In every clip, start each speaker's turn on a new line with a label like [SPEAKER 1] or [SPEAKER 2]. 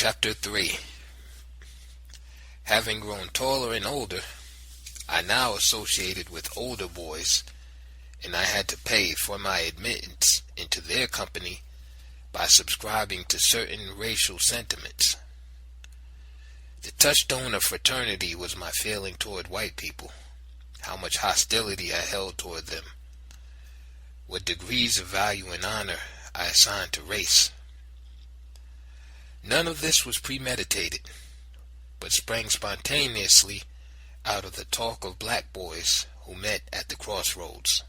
[SPEAKER 1] Chapter 3. Having grown taller and older, I now associated with older boys, and I had to pay for my admittance into their company by subscribing to certain racial sentiments. The touchstone of fraternity was my feeling toward white people, how much hostility I held toward them, what degrees of value and honor I assigned to race. None of this was premeditated, but sprang spontaneously out of the talk of black boys who met at the crossroads.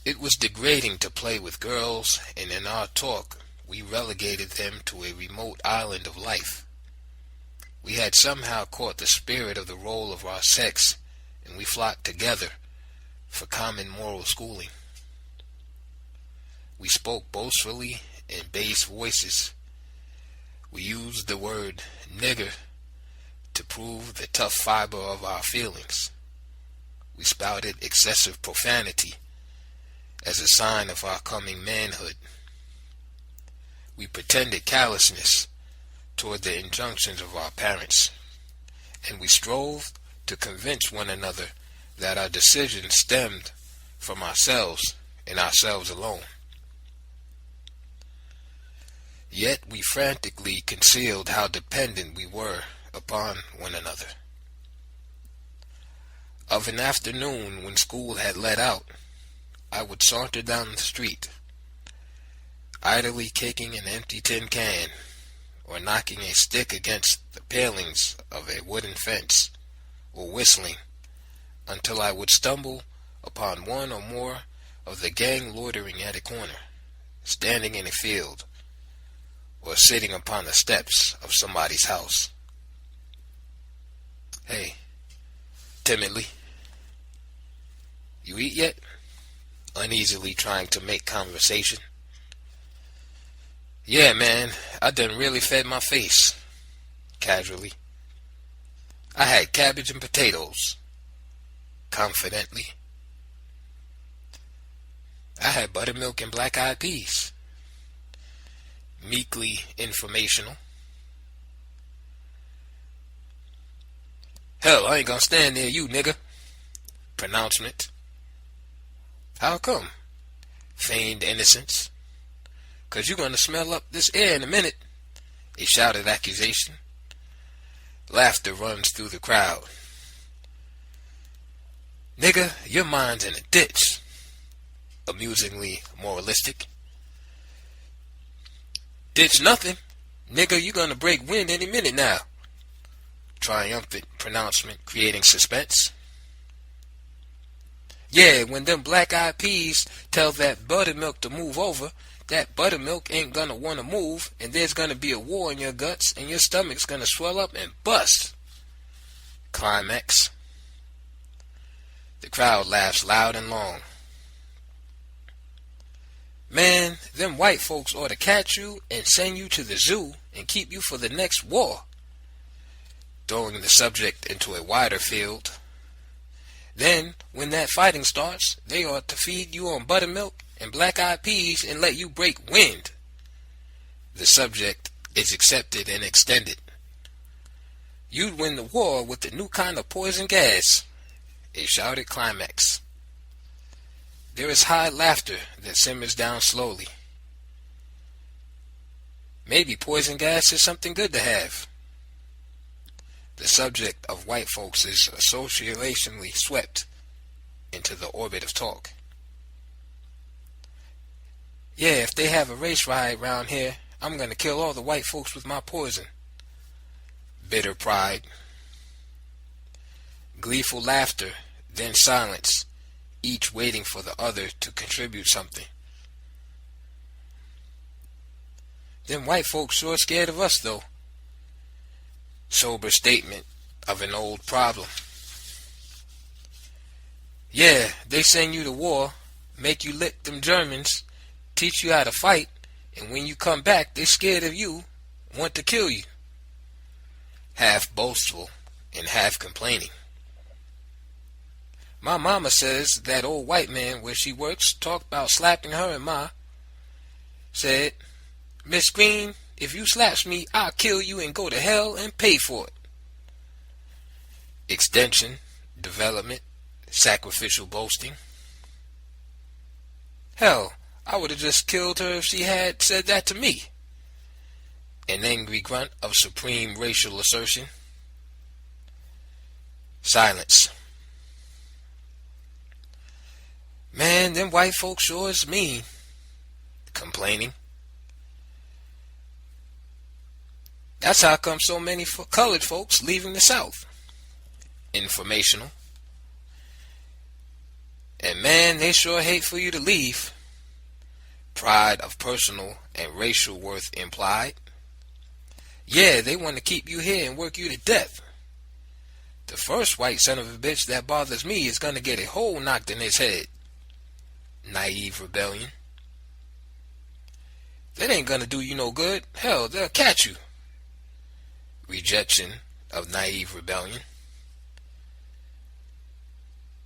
[SPEAKER 1] It was degrading to play with girls, and in our talk we relegated them to a remote island of life. We had somehow caught the spirit of the role of our sex, and we flocked together for common moral schooling. We spoke boastfully in bass voices. We used the word nigger to prove the tough fiber of our feelings. We spouted excessive profanity as a sign of our coming manhood. We pretended callousness toward the injunctions of our parents, and we strove to convince one another that our decisions stemmed from ourselves and ourselves alone. Yet we frantically concealed how dependent we were upon one another. Of an afternoon when school had let out, I would saunter down the street, idly kicking an empty tin can or knocking a stick against the palings of a wooden fence, or whistling, until I would stumble upon one or more of the gang loitering at a corner, standing in a field, or sitting upon the steps of somebody's house. Hey, timidly, you eat yet? Uneasily trying to make conversation. Yeah, man, I done really fed my face. Casually. I had cabbage and potatoes. Confidently. I had buttermilk and black-eyed peas. Meekly informational. Hell, I ain't gonna stand near you, nigga. Pronouncement. How come? Feigned innocence. 'Cause you gonna smell up this air in a minute. A shouted accusation. Laughter runs through the crowd. Nigga, your mind's in a ditch. Amusingly moralistic. Ditch nothing. Nigga, you gonna break wind any minute now. Triumphant pronouncement creating suspense. Yeah, when them black-eyed peas tell that buttermilk to move over, that buttermilk ain't gonna wanna move, and there's gonna be a war in your guts, and your stomach's gonna swell up and bust. Climax. The crowd laughs loud and long. Man, them white folks ought to catch you and send you to the zoo and keep you for the next war. Throwing the subject into a wider field. Then, when that fighting starts, they ought to feed you on buttermilk and black-eyed peas and let you break wind. The subject is accepted and extended. You'd win the war with the new kind of poison gas. A shouted climax. There is high laughter that simmers down slowly. Maybe poison gas is something good to have. The subject of white folks is associationally swept into the orbit of talk. Yeah, if they have a race riot round here, I'm gonna kill all the white folks with my poison. Bitter pride. Gleeful laughter, then silence, each waiting for the other to contribute something. Them white folks sure scared of us, though. Sober statement of an old problem. Yeah, they send you to war, make you lick them Germans, teach you how to fight, and when you come back, they scared of you, want to kill you. Half boastful and half complaining. My mama says that old white man where she works talked about slapping her and Ma. Said, Miss Green, If you slaps me, I'll kill you and go to hell and pay for it. Extension, development, sacrificial boasting. Hell, I would have just killed her if she had said that to me. An angry grunt of supreme racial assertion. Silence. Man, them white folks sure is mean. Complaining. That's how come so many colored folks leaving the South. Informational. And man, they sure hate for you to leave. Pride of personal and racial worth implied. Yeah, they want to keep you here and work you to death. The first white son of a bitch that bothers me is gonna get a hole knocked in his head. Naive rebellion. That ain't gonna do you no good. Hell, they'll catch you. Rejection of naive rebellion.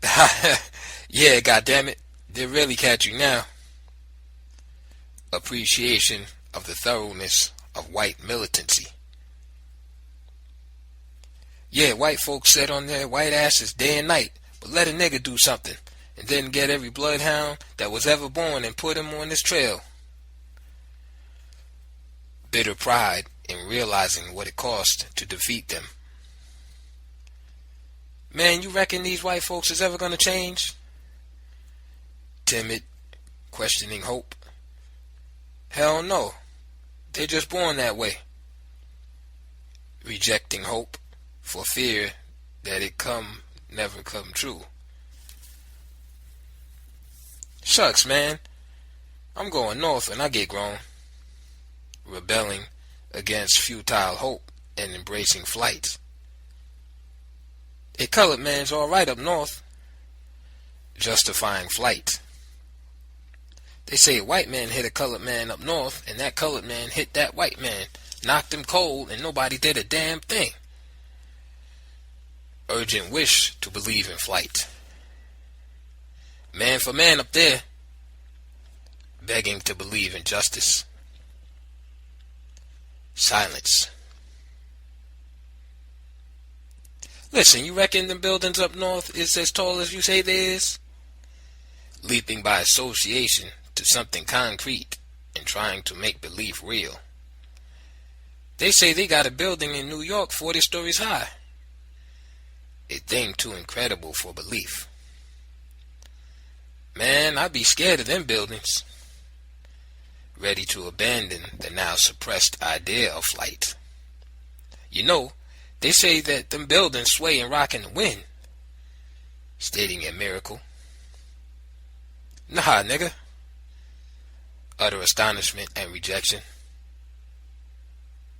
[SPEAKER 1] Yeah, goddammit, they'll really catch you now. Appreciation of the thoroughness of white militancy. Yeah, white folks sit on their white asses day and night, but let a nigga do something, and then get every bloodhound that was ever born and put him on his trail. Bitter pride in realizing what it cost to defeat them. Man, you reckon these white folks is ever gonna change? Timid, questioning hope. Hell no. They're just born that way. Rejecting hope for fear that it never come true. Shucks, man. I'm going north when I get grown. Rebelling against futile hope and embracing flight. A colored man's alright up north. Justifying flight. They say a white man hit a colored man up north, and that colored man hit that white man, knocked him cold, and nobody did a damn thing. Urgent wish to believe in flight. Man for man up there. Begging to believe in justice. Silence. Listen, you reckon them buildings up north is as tall as you say they is? Leaping by association to something concrete and trying to make belief real. They say they got a building in New York 40 stories high. A thing too incredible for belief. Man, I'd be scared of them buildings. Ready to abandon the now suppressed idea of flight. You know, they say that them buildings sway and rock in the wind. Stating a miracle. Nah, nigga. Utter astonishment and rejection.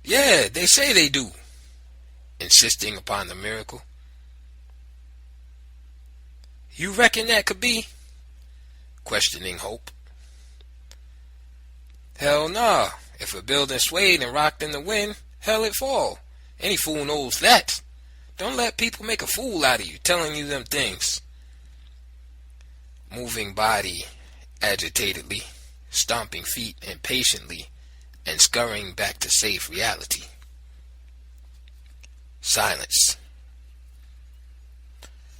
[SPEAKER 1] Yeah, they say they do. Insisting upon the miracle. You reckon that could be? Questioning hope. Hell nah. If a building swayed and rocked in the wind, hell it fall. Any fool knows that. Don't let people make a fool out of you, telling you them things. Moving body agitatedly, stomping feet impatiently, and scurrying back to safe reality. Silence.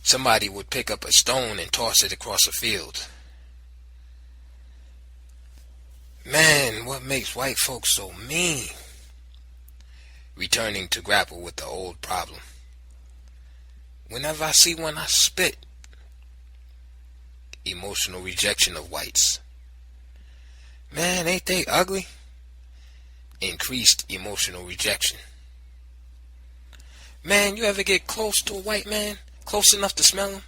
[SPEAKER 1] Somebody would pick up a stone and toss it across a field. Man, what makes white folks so mean? Returning to grapple with the old problem. Whenever I see one, I spit. Emotional rejection of whites. Man, ain't they ugly? Increased emotional rejection. Man, you ever get close to a white man? Close enough to smell him?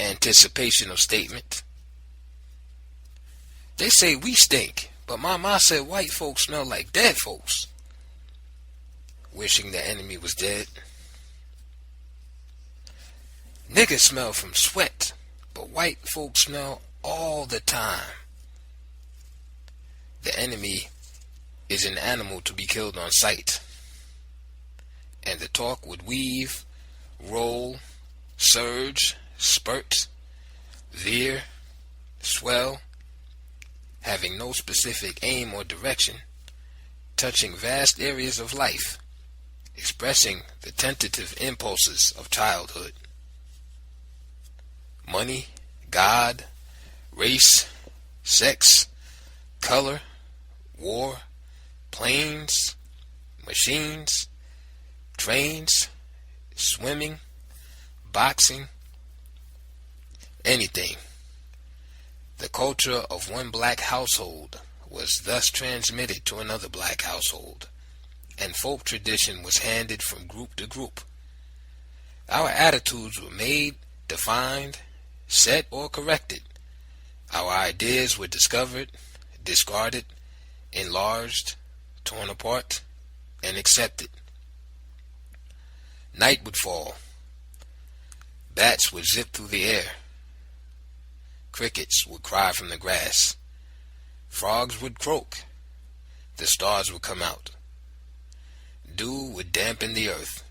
[SPEAKER 1] Anticipation of statement. They say we stink, but my ma said white folks smell like dead folks. Wishing the enemy was dead. Niggas smell from sweat, but white folks smell all the time. The enemy is an animal to be killed on sight. And the talk would weave, roll, surge, spurt, veer, swell, having no specific aim or direction, touching vast areas of life, expressing the tentative impulses of childhood. Money, God, race, sex, color, war, planes, machines, trains, swimming, boxing, anything. The culture of one black household was thus transmitted to another black household, and folk tradition was handed from group to group. Our attitudes were made, defined, set, or corrected. Our ideas were discovered, discarded, enlarged, torn apart, and accepted. Night would fall. Bats would zip through the air. Crickets would cry from the grass. Frogs would croak. The stars would come out. Dew would dampen the earth.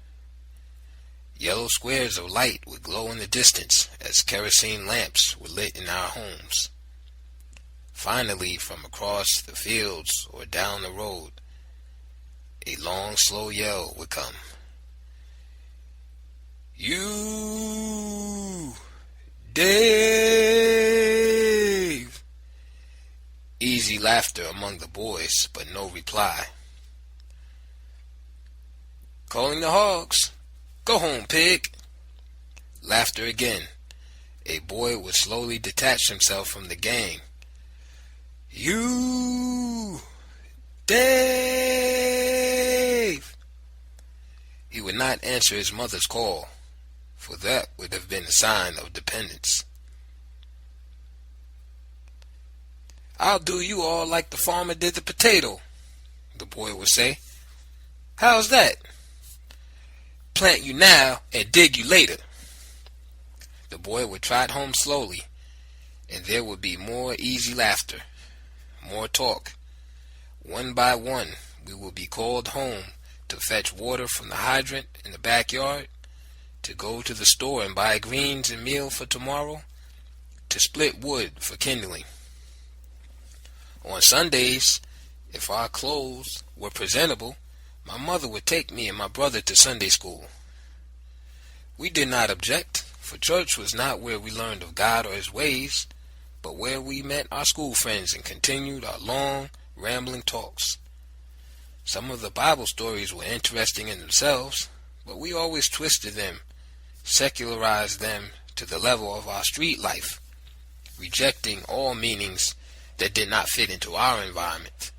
[SPEAKER 1] Yellow squares of light would glow in the distance as kerosene lamps were lit in our homes. Finally, from across the fields or down the road, a long, slow yell would come. "You, Dave!" Easy laughter among the boys, but no reply. "Calling the hogs. Go home, pig." Laughter again. A boy would slowly detach himself from the gang. "You, Dave!" He would not answer his mother's call, for that would have been a sign of dependence. "I'll do you all like the farmer did the potato," the boy would say. "How's that? Plant you now and dig you later." The boy would trot home slowly, and there would be more easy laughter, more talk. One by one, we would be called home to fetch water from the hydrant in the backyard, to go to the store and buy greens and meal for tomorrow, to split wood for kindling. On Sundays, if our clothes were presentable, my mother would take me and my brother to Sunday school. We did not object, for church was not where we learned of God or His ways, but where we met our school friends and continued our long, rambling talks. Some of the Bible stories were interesting in themselves, but we always twisted them, secularized them to the level of our street life, rejecting all meanings that did not fit into our environment.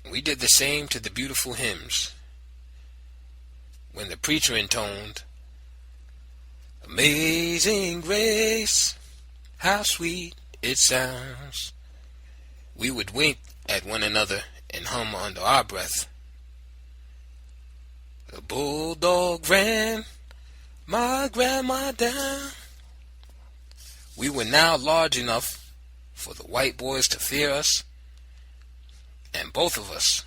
[SPEAKER 1] We did the same to the beautiful hymns. When the preacher intoned, "Amazing grace, how sweet it sounds," we would wink at one another and hum under our breath, "The bulldog ran my grandma down." We were now large enough for the white boys to fear us, and both of us,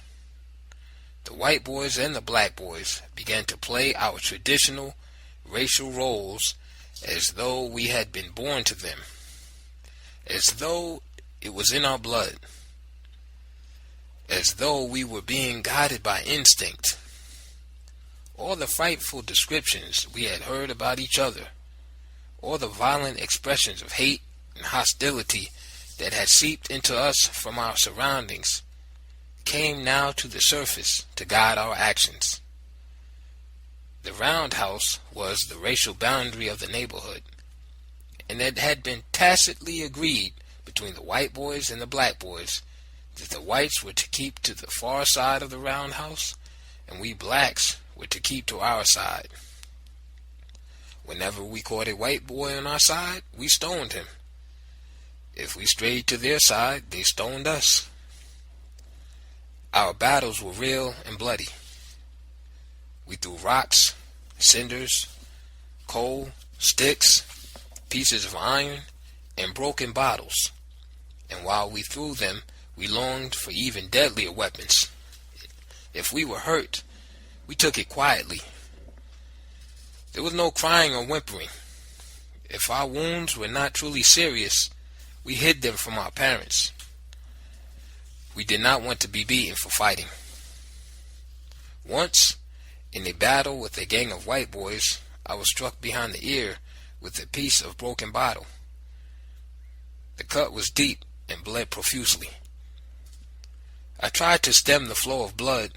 [SPEAKER 1] the white boys and the black boys, began to play our traditional racial roles as though we had been born to them, as though it was in our blood, as though we were being guided by instinct. All the frightful descriptions we had heard about each other, all the violent expressions of hate and hostility that had seeped into us from our surroundings, came now to the surface to guide our actions. The roundhouse was the racial boundary of the neighborhood, and it had been tacitly agreed between the white boys and the black boys that the whites were to keep to the far side of the roundhouse, and we blacks were to keep to our side. Whenever we caught a white boy on our side, we stoned him. If we strayed to their side, they stoned us. Our battles were real and bloody. We threw rocks, cinders, coal, sticks, pieces of iron, and broken bottles. And while we threw them, we longed for even deadlier weapons. If we were hurt, we took it quietly. There was no crying or whimpering. If our wounds were not truly serious, we hid them from our parents. We did not want to be beaten for fighting. Once, in a battle with a gang of white boys, I was struck behind the ear with a piece of broken bottle. The cut was deep and bled profusely. I tried to stem the flow of blood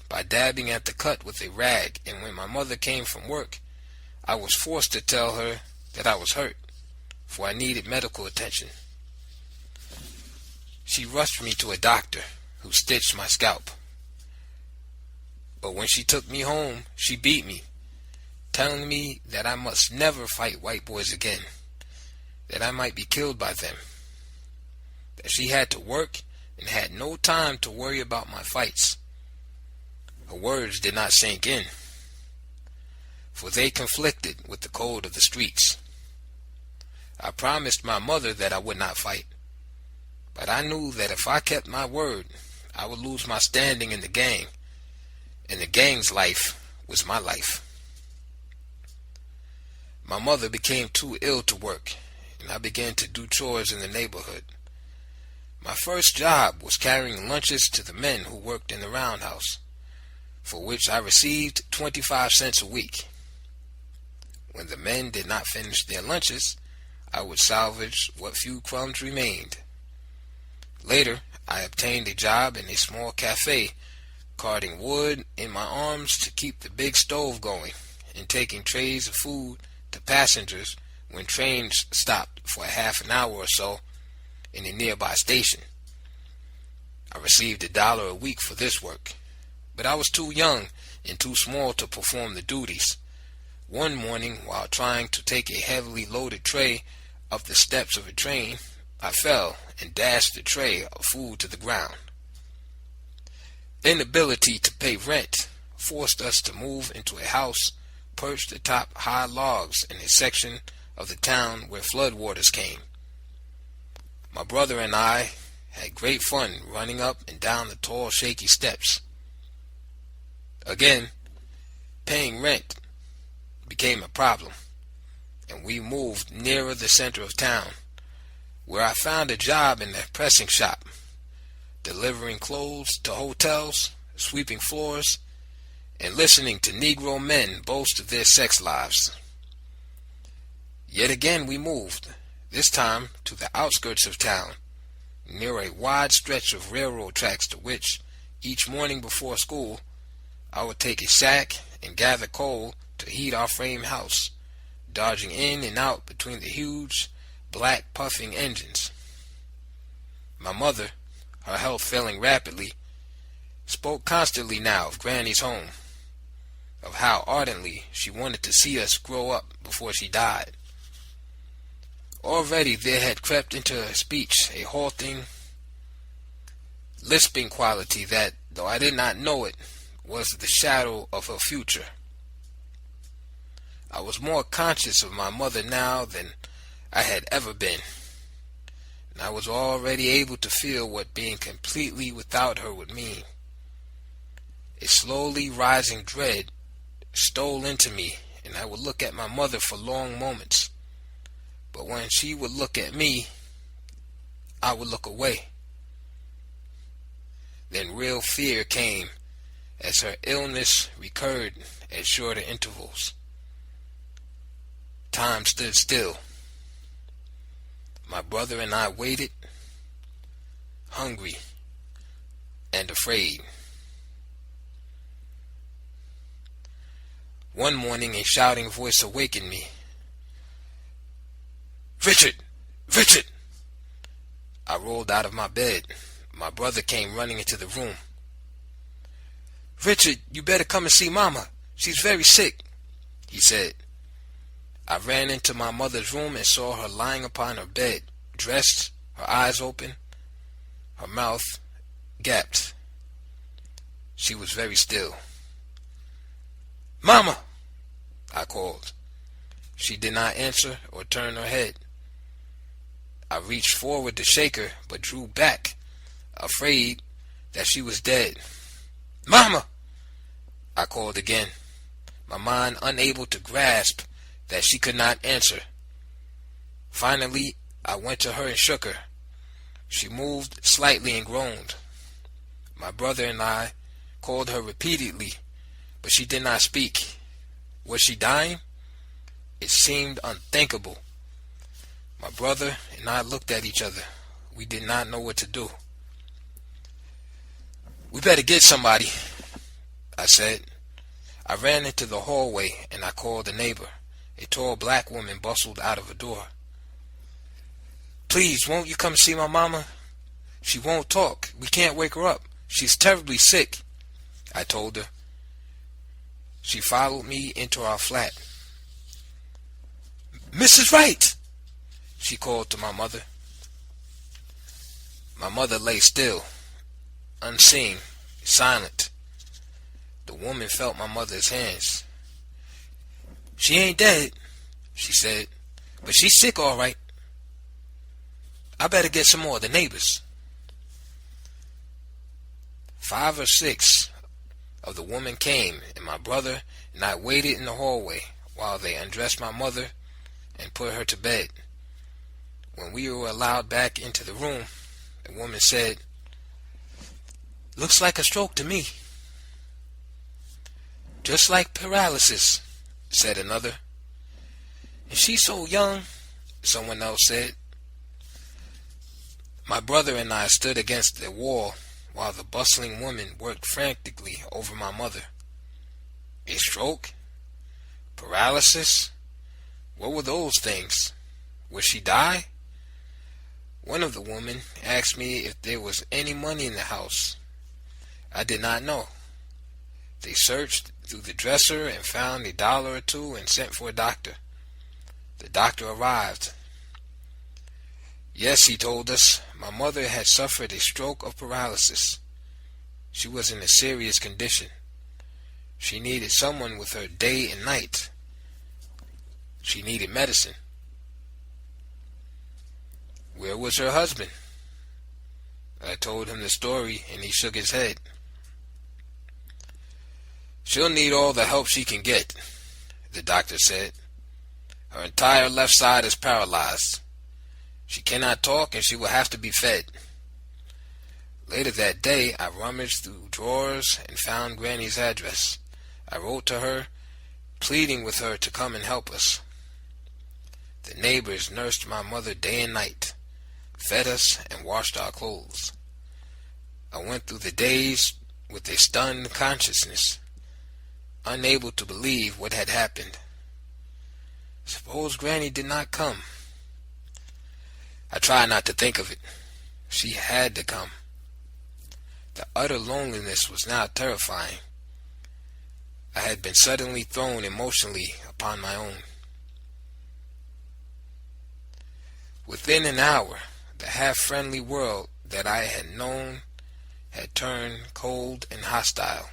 [SPEAKER 1] by dabbing at the cut with a rag, and when my mother came from work, I was forced to tell her that I was hurt, for I needed medical attention. She rushed me to a doctor, who stitched my scalp. But when she took me home, she beat me, telling me that I must never fight white boys again, that I might be killed by them, that she had to work and had no time to worry about my fights. Her words did not sink in, for they conflicted with the code of the streets. I promised my mother that I would not fight, but I knew that if I kept my word, I would lose my standing in the gang, and the gang's life was my life. My mother became too ill to work, and I began to do chores in the neighborhood. My first job was carrying lunches to the men who worked in the roundhouse, for which I received 25 cents a week. When the men did not finish their lunches, I would salvage what few crumbs remained. Later, I obtained a job in a small cafe, carting wood in my arms to keep the big stove going, and taking trays of food to passengers when trains stopped for a half an hour or so in a nearby station. I received $1 a week for this work, but I was too young and too small to perform the duties. One morning, while trying to take a heavily loaded tray up the steps of a train, I fell and dashed the tray of food to the ground. Inability to pay rent forced us to move into a house perched atop high logs in a section of the town where floodwaters came. My brother and I had great fun running up and down the tall, shaky steps. Again, paying rent became a problem, and we moved nearer the center of town, where I found a job in a pressing shop, delivering clothes to hotels, sweeping floors, and listening to Negro men boast of their sex lives. Yet again we moved, this time to the outskirts of town, near a wide stretch of railroad tracks to which, each morning before school, I would take a sack and gather coal to heat our frame house, dodging in and out between the huge, black puffing engines. My mother, her health failing rapidly, spoke constantly now of Granny's home, of how ardently she wanted to see us grow up before she died. Already there had crept into her speech a halting, lisping quality that, though I did not know it, was the shadow of her future. I was more conscious of my mother now than I had ever been, and I was already able to feel what being completely without her would mean. A slowly rising dread stole into me, and I would look at my mother for long moments, but when she would look at me, I would look away. Then real fear came as her illness recurred at shorter intervals. Time stood still. My brother and I waited, hungry and afraid. One morning a shouting voice awakened me. "Richard! Richard!" I rolled out of my bed. My brother came running into the room. "Richard, you better come and see Mama. She's very sick," he said. I ran into my mother's room and saw her lying upon her bed, dressed, her eyes open, her mouth gaped. She was very still. "Mama!" I called. She did not answer or turn her head. I reached forward to shake her, but drew back, afraid that she was dead. "Mama!" I called again, my mind unable to grasp that she could not answer. Finally, I went to her and shook her. She moved slightly and groaned. My brother and I called her repeatedly, but she did not speak. Was she dying? It seemed unthinkable. My brother and I looked at each other. We did not know what to do. "We better get somebody," I said. I ran into the hallway and I called a neighbor. A tall black woman bustled out of a door. "Please, won't you come see my mama? She won't talk. We can't wake her up. She's terribly sick," I told her. She followed me into our flat. "Mrs. Wright!" she called to my mother. My mother lay still, unseen, silent. The woman felt my mother's hands. "She ain't dead," she said, "but she's sick all right. I better get some more of the neighbors." 5 or 6 of the women came, and my brother and I waited in the hallway while they undressed my mother and put her to bed. When we were allowed back into the room, the woman said, "Looks like a stroke to me." "Just like paralysis," said another. "And she's so young," someone else said. My brother and I stood against the wall while the bustling woman worked frantically over my mother. A stroke? Paralysis? What were those things? Would she die? One of the women asked me if there was any money in the house. I did not know. They searched through the dresser and found $1 or $2 and sent for a doctor. The doctor arrived. Yes, he told us, my mother had suffered a stroke of paralysis. She was in a serious condition. She needed someone with her day and night. She needed medicine. Where was her husband? I told him the story, and he shook his head. She'll need all the help she can get, the doctor said. Her entire left side is paralyzed. She cannot talk, and she will have to be fed. Later that day, I rummaged through drawers and found Granny's address. I wrote to her, pleading with her to come and help us. The neighbors nursed my mother day and night, fed us, and washed our clothes. I went through the days with a stunned consciousness, unable to believe what had happened. Suppose Granny did not come. I tried not to think of it. She had to come. The utter loneliness was now terrifying. I had been suddenly thrown emotionally upon my own. Within an hour, the half-friendly world that I had known had turned cold and hostile.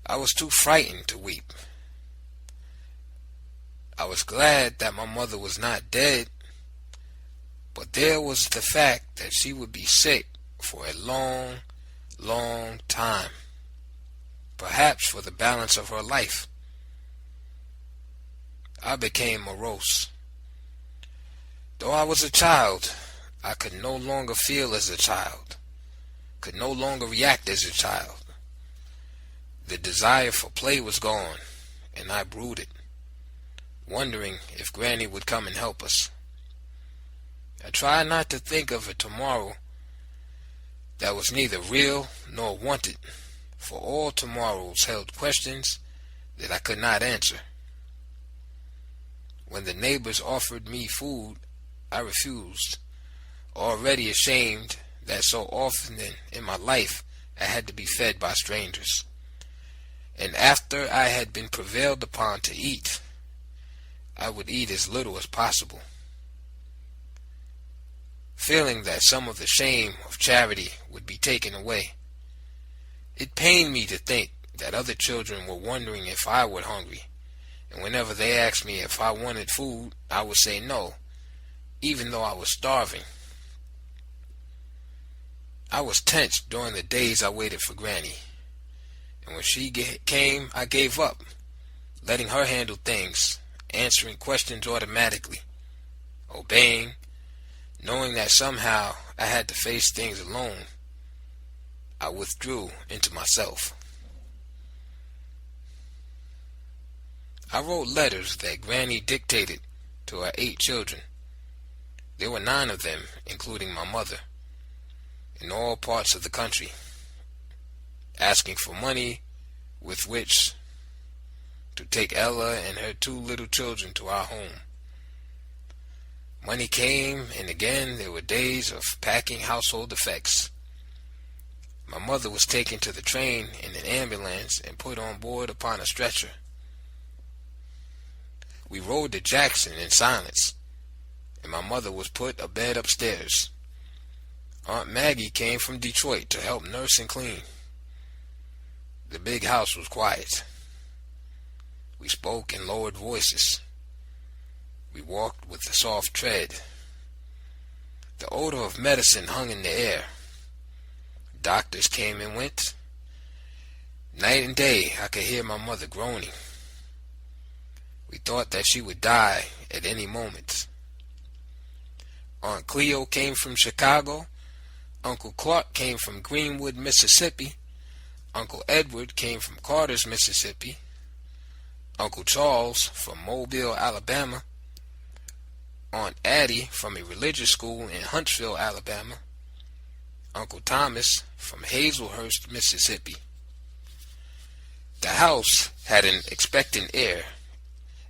[SPEAKER 1] I was too frightened to weep. I was glad that my mother was not dead, but there was the fact that she would be sick for a long, long time, perhaps for the balance of her life. I became morose. Though I was a child, I could no longer feel as a child, could no longer react as a child. The desire for play was gone, and I brooded, wondering if Granny would come and help us. I tried not to think of a tomorrow that was neither real nor wanted, for all tomorrows held questions that I could not answer. When the neighbors offered me food, I refused, already ashamed that so often in my life I had to be fed by strangers. And after I had been prevailed upon to eat, I would eat as little as possible. Feeling that some of the shame of charity would be taken away, it pained me to think that other children were wondering if I were hungry, and whenever they asked me if I wanted food, I would say no, even though I was starving. I was tense during the days I waited for Granny, and when she came, I gave up, letting her handle things, answering questions automatically, obeying, knowing that somehow I had to face things alone. I withdrew into myself. I wrote letters that Granny dictated to her 8 children. There were 9 of them, including my mother, in all parts of the country, asking for money with which to take Ella and her 2 little children to our home. Money came, and again there were days of packing household effects. My mother was taken to the train in an ambulance and put on board upon a stretcher. We rode to Jackson in silence, and my mother was put a bed upstairs. Aunt Maggie came from Detroit to help nurse and clean. The big house was quiet. We spoke in lowered voices. We walked with a soft tread. The odor of medicine hung in the air. Doctors came and went. Night and day I could hear my mother groaning. We thought that she would die at any moment. Aunt Cleo came from Chicago. Uncle Clark came from Greenwood, Mississippi. Uncle Edward came from Carter's, Mississippi. Uncle Charles from Mobile, Alabama. Aunt Addie from a religious school in Huntsville, Alabama. Uncle Thomas from Hazelhurst, Mississippi. The house had an expectant air,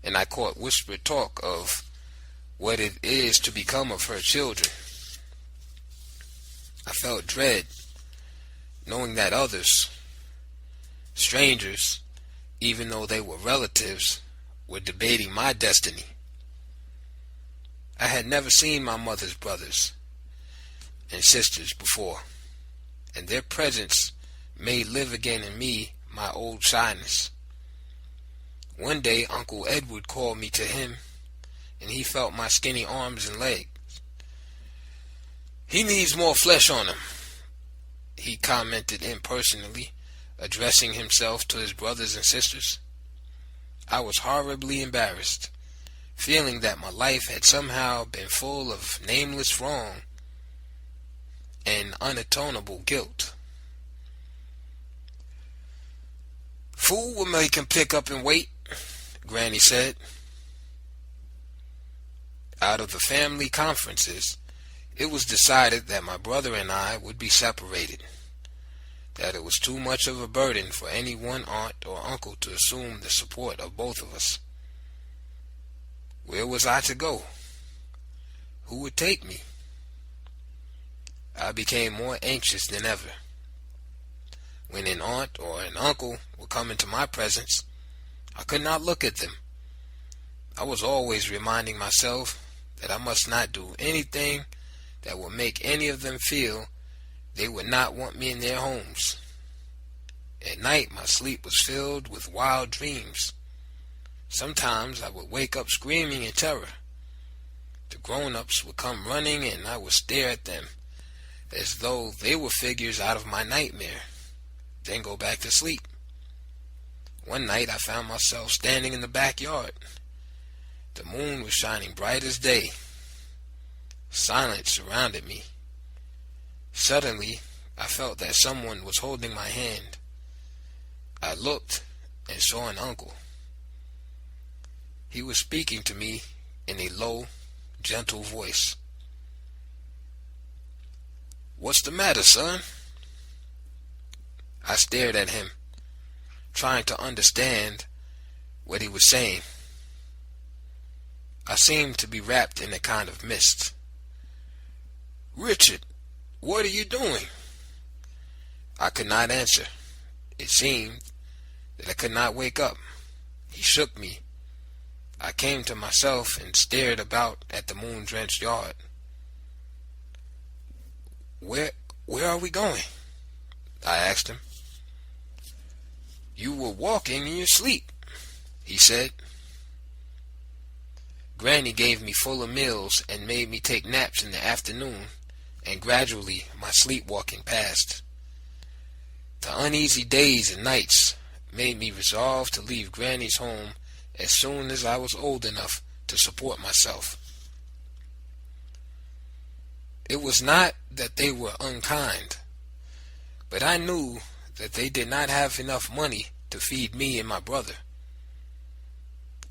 [SPEAKER 1] and I caught whispered talk of what it is to become of her children. I felt dread, knowing that others, strangers, even though they were relatives, were debating my destiny. I had never seen my mother's brothers and sisters before, and their presence made live again in me my old shyness. One day Uncle Edward called me to him, and he felt my skinny arms and legs. "He needs more flesh on him," he commented impersonally, addressing himself to his brothers and sisters. I was horribly embarrassed, feeling that my life had somehow been full of nameless wrong and unatonable guilt. "Fool will make him pick up and wait," Granny said. Out of the family conferences, it was decided that my brother and I would be separated, that it was too much of a burden for any one aunt or uncle to assume the support of both of us. Where was I to go? Who would take me? I became more anxious than ever. When an aunt or an uncle would come into my presence, I could not look at them. I was always reminding myself that I must not do anything that would make any of them feel they would not want me in their homes. At night my sleep was filled with wild dreams. Sometimes I would wake up screaming in terror. The grown-ups would come running, and I would stare at them as though they were figures out of my nightmare, then go back to sleep. One night I found myself standing in the backyard. The moon was shining bright as day. Silence surrounded me. Suddenly, I felt that someone was holding my hand. I looked and saw an uncle. He was speaking to me in a low, gentle voice. "What's the matter, son?" I stared at him, trying to understand what he was saying. I seemed to be wrapped in a kind of mist. "Richard, what are you doing?" I could not answer. It seemed that I could not wake up. He shook me. I came to myself and stared about at the moon-drenched yard. Where are we going?" I asked him. "You were walking in your sleep," he said. Granny gave me fuller meals and made me take naps in the afternoon, and gradually my sleepwalking passed. The uneasy days and nights made me resolve to leave Granny's home as soon as I was old enough to support myself. It was not that they were unkind, But I knew that they did not have enough money to feed me and my brother.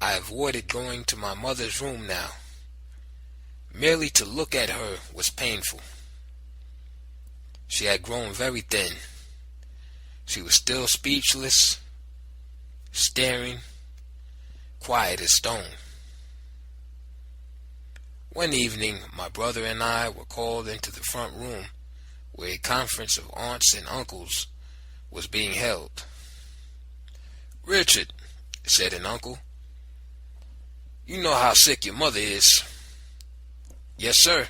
[SPEAKER 1] I avoided going to my mother's room now. Merely to look at her was painful. She had grown very thin. She was still speechless, staring, quiet as stone. One evening, my brother and I were called into the front room where a conference of aunts and uncles was being held. "Richard," said an uncle, "you know how sick your mother is." "Yes, sir."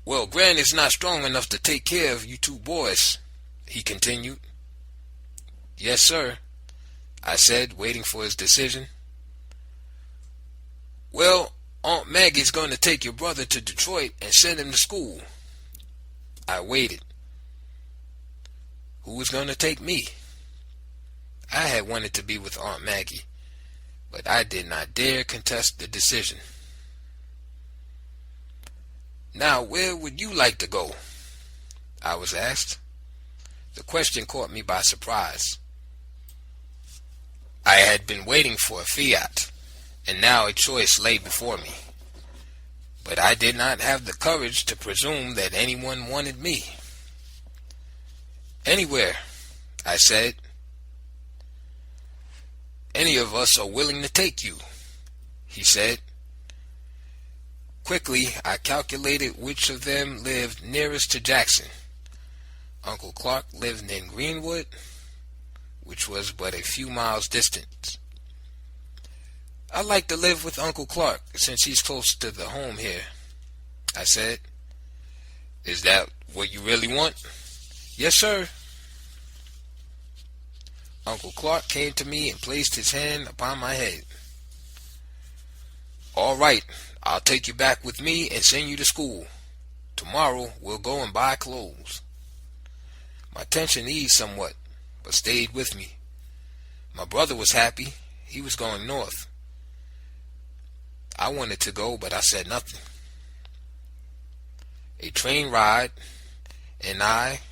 [SPEAKER 1] "Well, Granny's not strong enough to take care of you two boys," he continued. "Yes, sir," I said, waiting for his decision. "Well, Aunt Maggie's going to take your brother to Detroit and send him to school." I waited. Who was going to take me? I had wanted to be with Aunt Maggie, but I did not dare contest the decision. "Now, where would you like to go?" I was asked. The question caught me by surprise. I had been waiting for a fiat, and now a choice lay before me. But I did not have the courage to presume that anyone wanted me. "Anywhere," I said. "Any of us are willing to take you," he said. Quickly, I calculated which of them lived nearest to Jackson. Uncle Clark lived in Greenwood, which was but a few miles distant. "I'd like to live with Uncle Clark, since he's close to the home here," I said. "Is that what you really want?" "Yes, sir." Uncle Clark came to me and placed his hand upon my head. "All right, I'll take you back with me and send you to school. Tomorrow we'll go and buy clothes." My tension eased somewhat, but stayed with me. My brother was happy. He was going north. I wanted to go, but I said nothing. A train ride, and I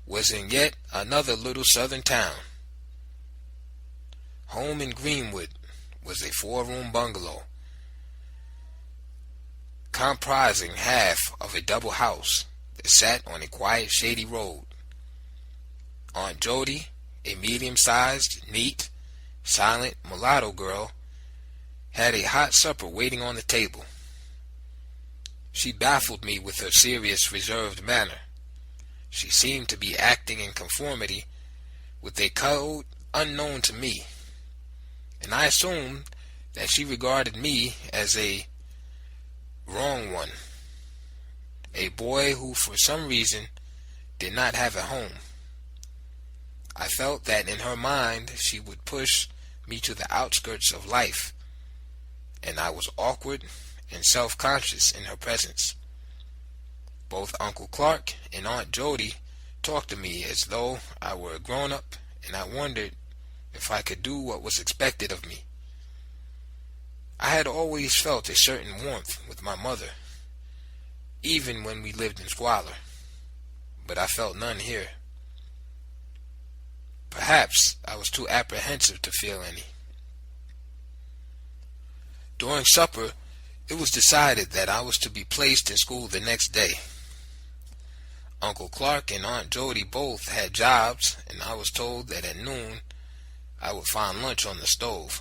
[SPEAKER 1] was in yet another little southern town. Home in Greenwood was a 4-room bungalow, comprising half of a double house that sat on a quiet, shady road. Aunt Jody, a medium-sized, neat, silent mulatto girl, had a hot supper waiting on the table. She baffled me with her serious, reserved manner. She seemed to be acting in conformity with a code unknown to me, and I assumed that she regarded me as a wrong one, a boy who for some reason did not have a home. I felt that in her mind she would push me to the outskirts of life, and I was awkward and self-conscious in her presence. Both Uncle Clark and Aunt Jody talked to me as though I were a grown-up, and I wondered if I could do what was expected of me. I had always felt a certain warmth with my mother, even when we lived in squalor, but I felt none here. Perhaps I was too apprehensive to feel any. During supper, it was decided that I was to be placed in school the next day. Uncle Clark and Aunt Jody both had jobs, and I was told that at noon I would find lunch on the stove.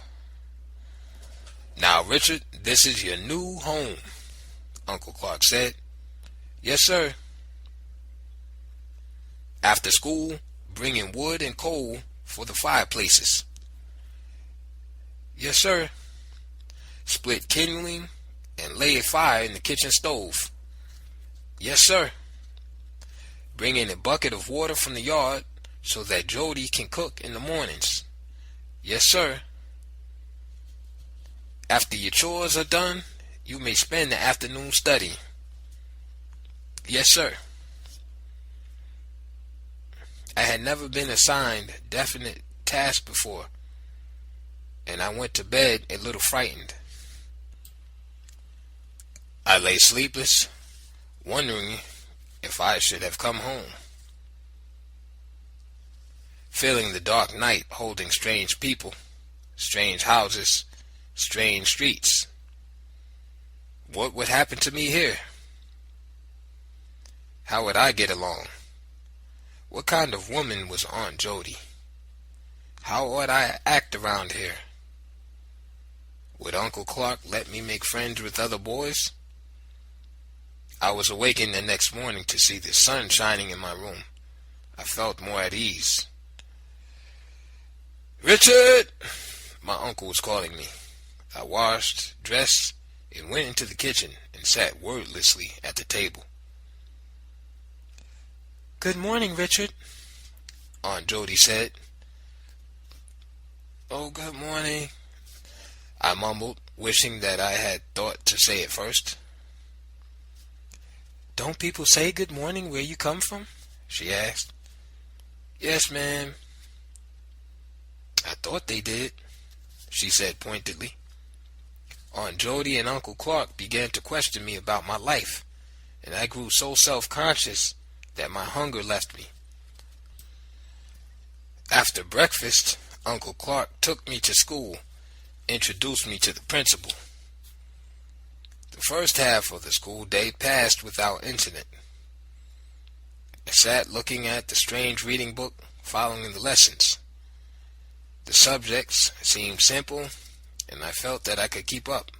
[SPEAKER 1] "Now, Richard, this is your new home," Uncle Clark said. "Yes, sir." "After school, bring in wood and coal for the fireplaces." "Yes, sir." "Split kindling and lay a fire in the kitchen stove." "Yes, sir." "Bring in a bucket of water from the yard so that Jody can cook in the mornings." "Yes, sir." "After your chores are done, you may spend the afternoon studying." "Yes, sir." I had never been assigned definite tasks before, and I went to bed a little frightened. I lay sleepless, wondering if I should have come home. Feeling the dark night holding strange people, strange houses, strange streets. What would happen to me here? How would I get along? What kind of woman was Aunt Jody? How would I act around here? Would Uncle Clark let me make friends with other boys? I was awakened the next morning to see the sun shining in my room. I felt more at ease. "Richard!" My uncle was calling me. I washed, dressed, and went into the kitchen and sat wordlessly at the table. "Good morning, Richard," Aunt Jody said. "Oh, good morning," I mumbled, wishing that I had thought to say it first. "Don't people say good morning where you come from?" she asked. "Yes, ma'am." "I thought they did," she said pointedly. Aunt Jody and Uncle Clark began to question me about my life, and I grew so self-conscious that my hunger left me. After breakfast, Uncle Clark took me to school, introduced me to the principal. The first half of the school day passed without incident. I sat looking at the strange reading book, following the lessons. The subjects seemed simple, and I felt that I could keep up.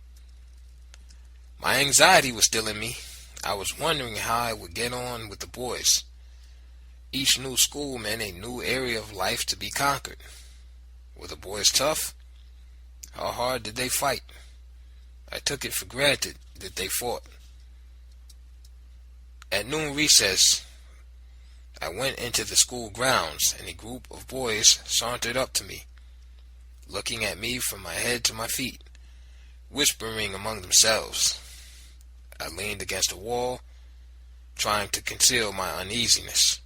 [SPEAKER 1] My anxiety was still in me. I was wondering how I would get on with the boys. Each new school meant a new area of life to be conquered. Were the boys tough? How hard did they fight? I took it for granted that they fought. At noon recess, I went into the school grounds, and a group of boys sauntered up to me, looking at me from my head to my feet, whispering among themselves. I leaned against a wall, trying to conceal my uneasiness.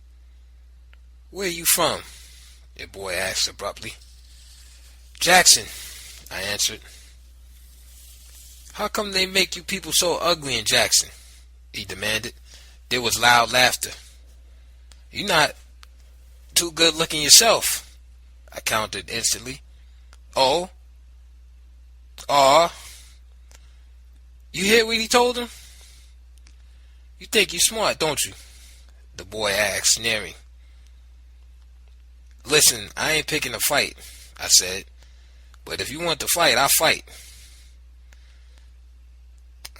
[SPEAKER 1] "Where are you from?" a boy asked abruptly. "Jackson," I answered. "How come they make you people so ugly in Jackson?" he demanded. There was loud laughter. "You're not too good looking yourself," I countered instantly. "Oh? Aw. You hear what he told him?" "You think you're smart, don't you?" the boy asked, sneering. "Listen, I ain't picking a fight," I said. "But if you want to fight, I'll fight."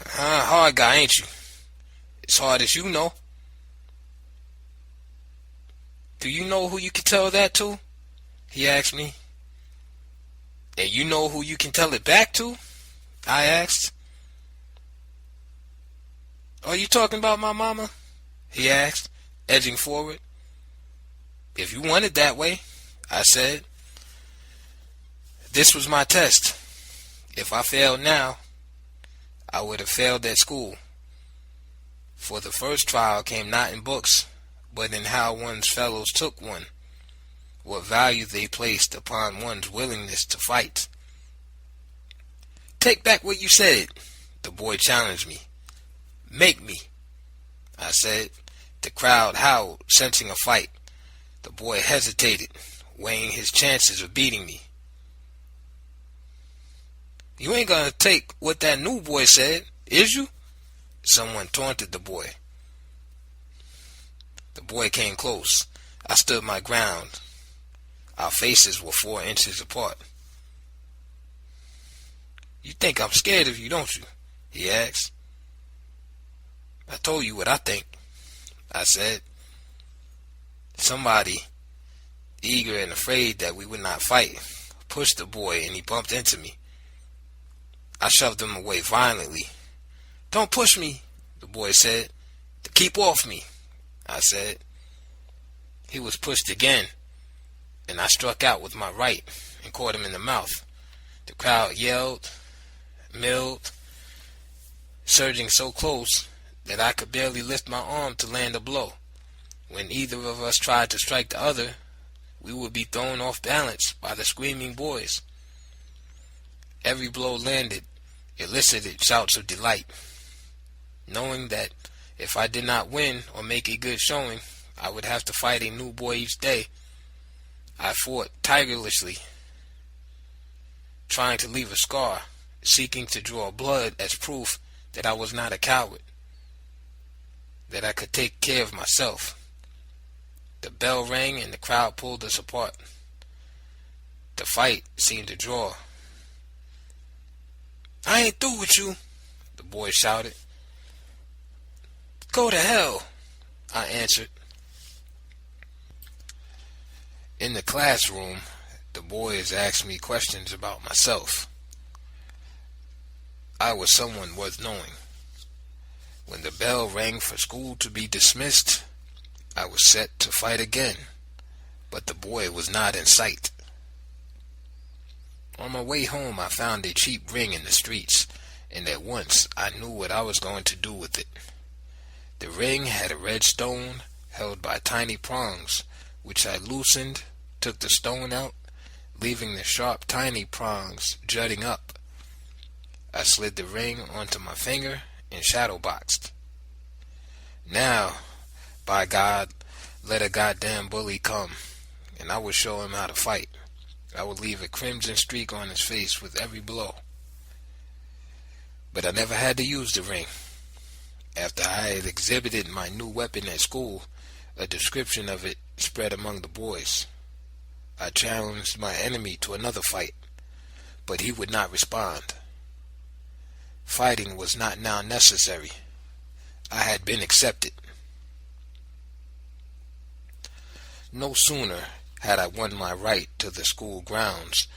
[SPEAKER 1] Hard guy, ain't you? As hard as you know. "Do you know who you can tell that to?" he asked me. "And you know who you can tell it back to?" I asked. "Are you talking about my mama?" he asked, edging forward. "If you want it that way," I said. This was my test. If I failed now, I would have failed at school. For the first trial came not in books, but in how one's fellows took one, what value they placed upon one's willingness to fight. "Take back what you said," the boy challenged me. "Make me," I said. The crowd howled, sensing a fight. The boy hesitated, weighing his chances of beating me. "You ain't gonna take what that new boy said, is you?" Someone taunted the boy. The boy came close. I stood my ground. Our faces were 4 inches apart. "You think I'm scared of you, don't you?" he asked. "I told you what I think," I said. Somebody, eager and afraid that we would not fight, pushed the boy, and he bumped into me. I shoved him away violently. "Don't push me," the boy said. "Keep off me," I said. He was pushed again, and I struck out with my right and caught him in the mouth. The crowd yelled, milled, surging so close that I could barely lift my arm to land a blow. When either of us tried to strike the other, we would be thrown off balance by the screaming boys. Every blow landed elicited shouts of delight. Knowing that If I did not win or make a good showing, I would have to fight a new boy each day. I fought tirelessly, trying to leave a scar, seeking to draw blood as proof that I was not a coward, that I could take care of myself. The bell rang and the crowd pulled us apart. The fight seemed to draw. "I ain't through with you," the boy shouted. "Go to hell," I answered. In the classroom, the boys asked me questions about myself. I was someone worth knowing. When the bell rang for school to be dismissed, I was set to fight again, but the boy was not in sight. On my way home, I found a cheap ring in the streets, and at once I knew what I was going to do with it. The ring had a red stone held by tiny prongs, which I loosened, took the stone out, leaving the sharp tiny prongs jutting up. I slid the ring onto my finger and shadowboxed. Now, by God, let a goddamn bully come, and I would show him how to fight. I would leave a crimson streak on his face with every blow. But I never had to use the ring. After I had exhibited my new weapon at school, a description of it spread among the boys. I challenged my enemy to another fight, but he would not respond. Fighting was not now necessary. I had been accepted. No sooner had I won my right to the school grounds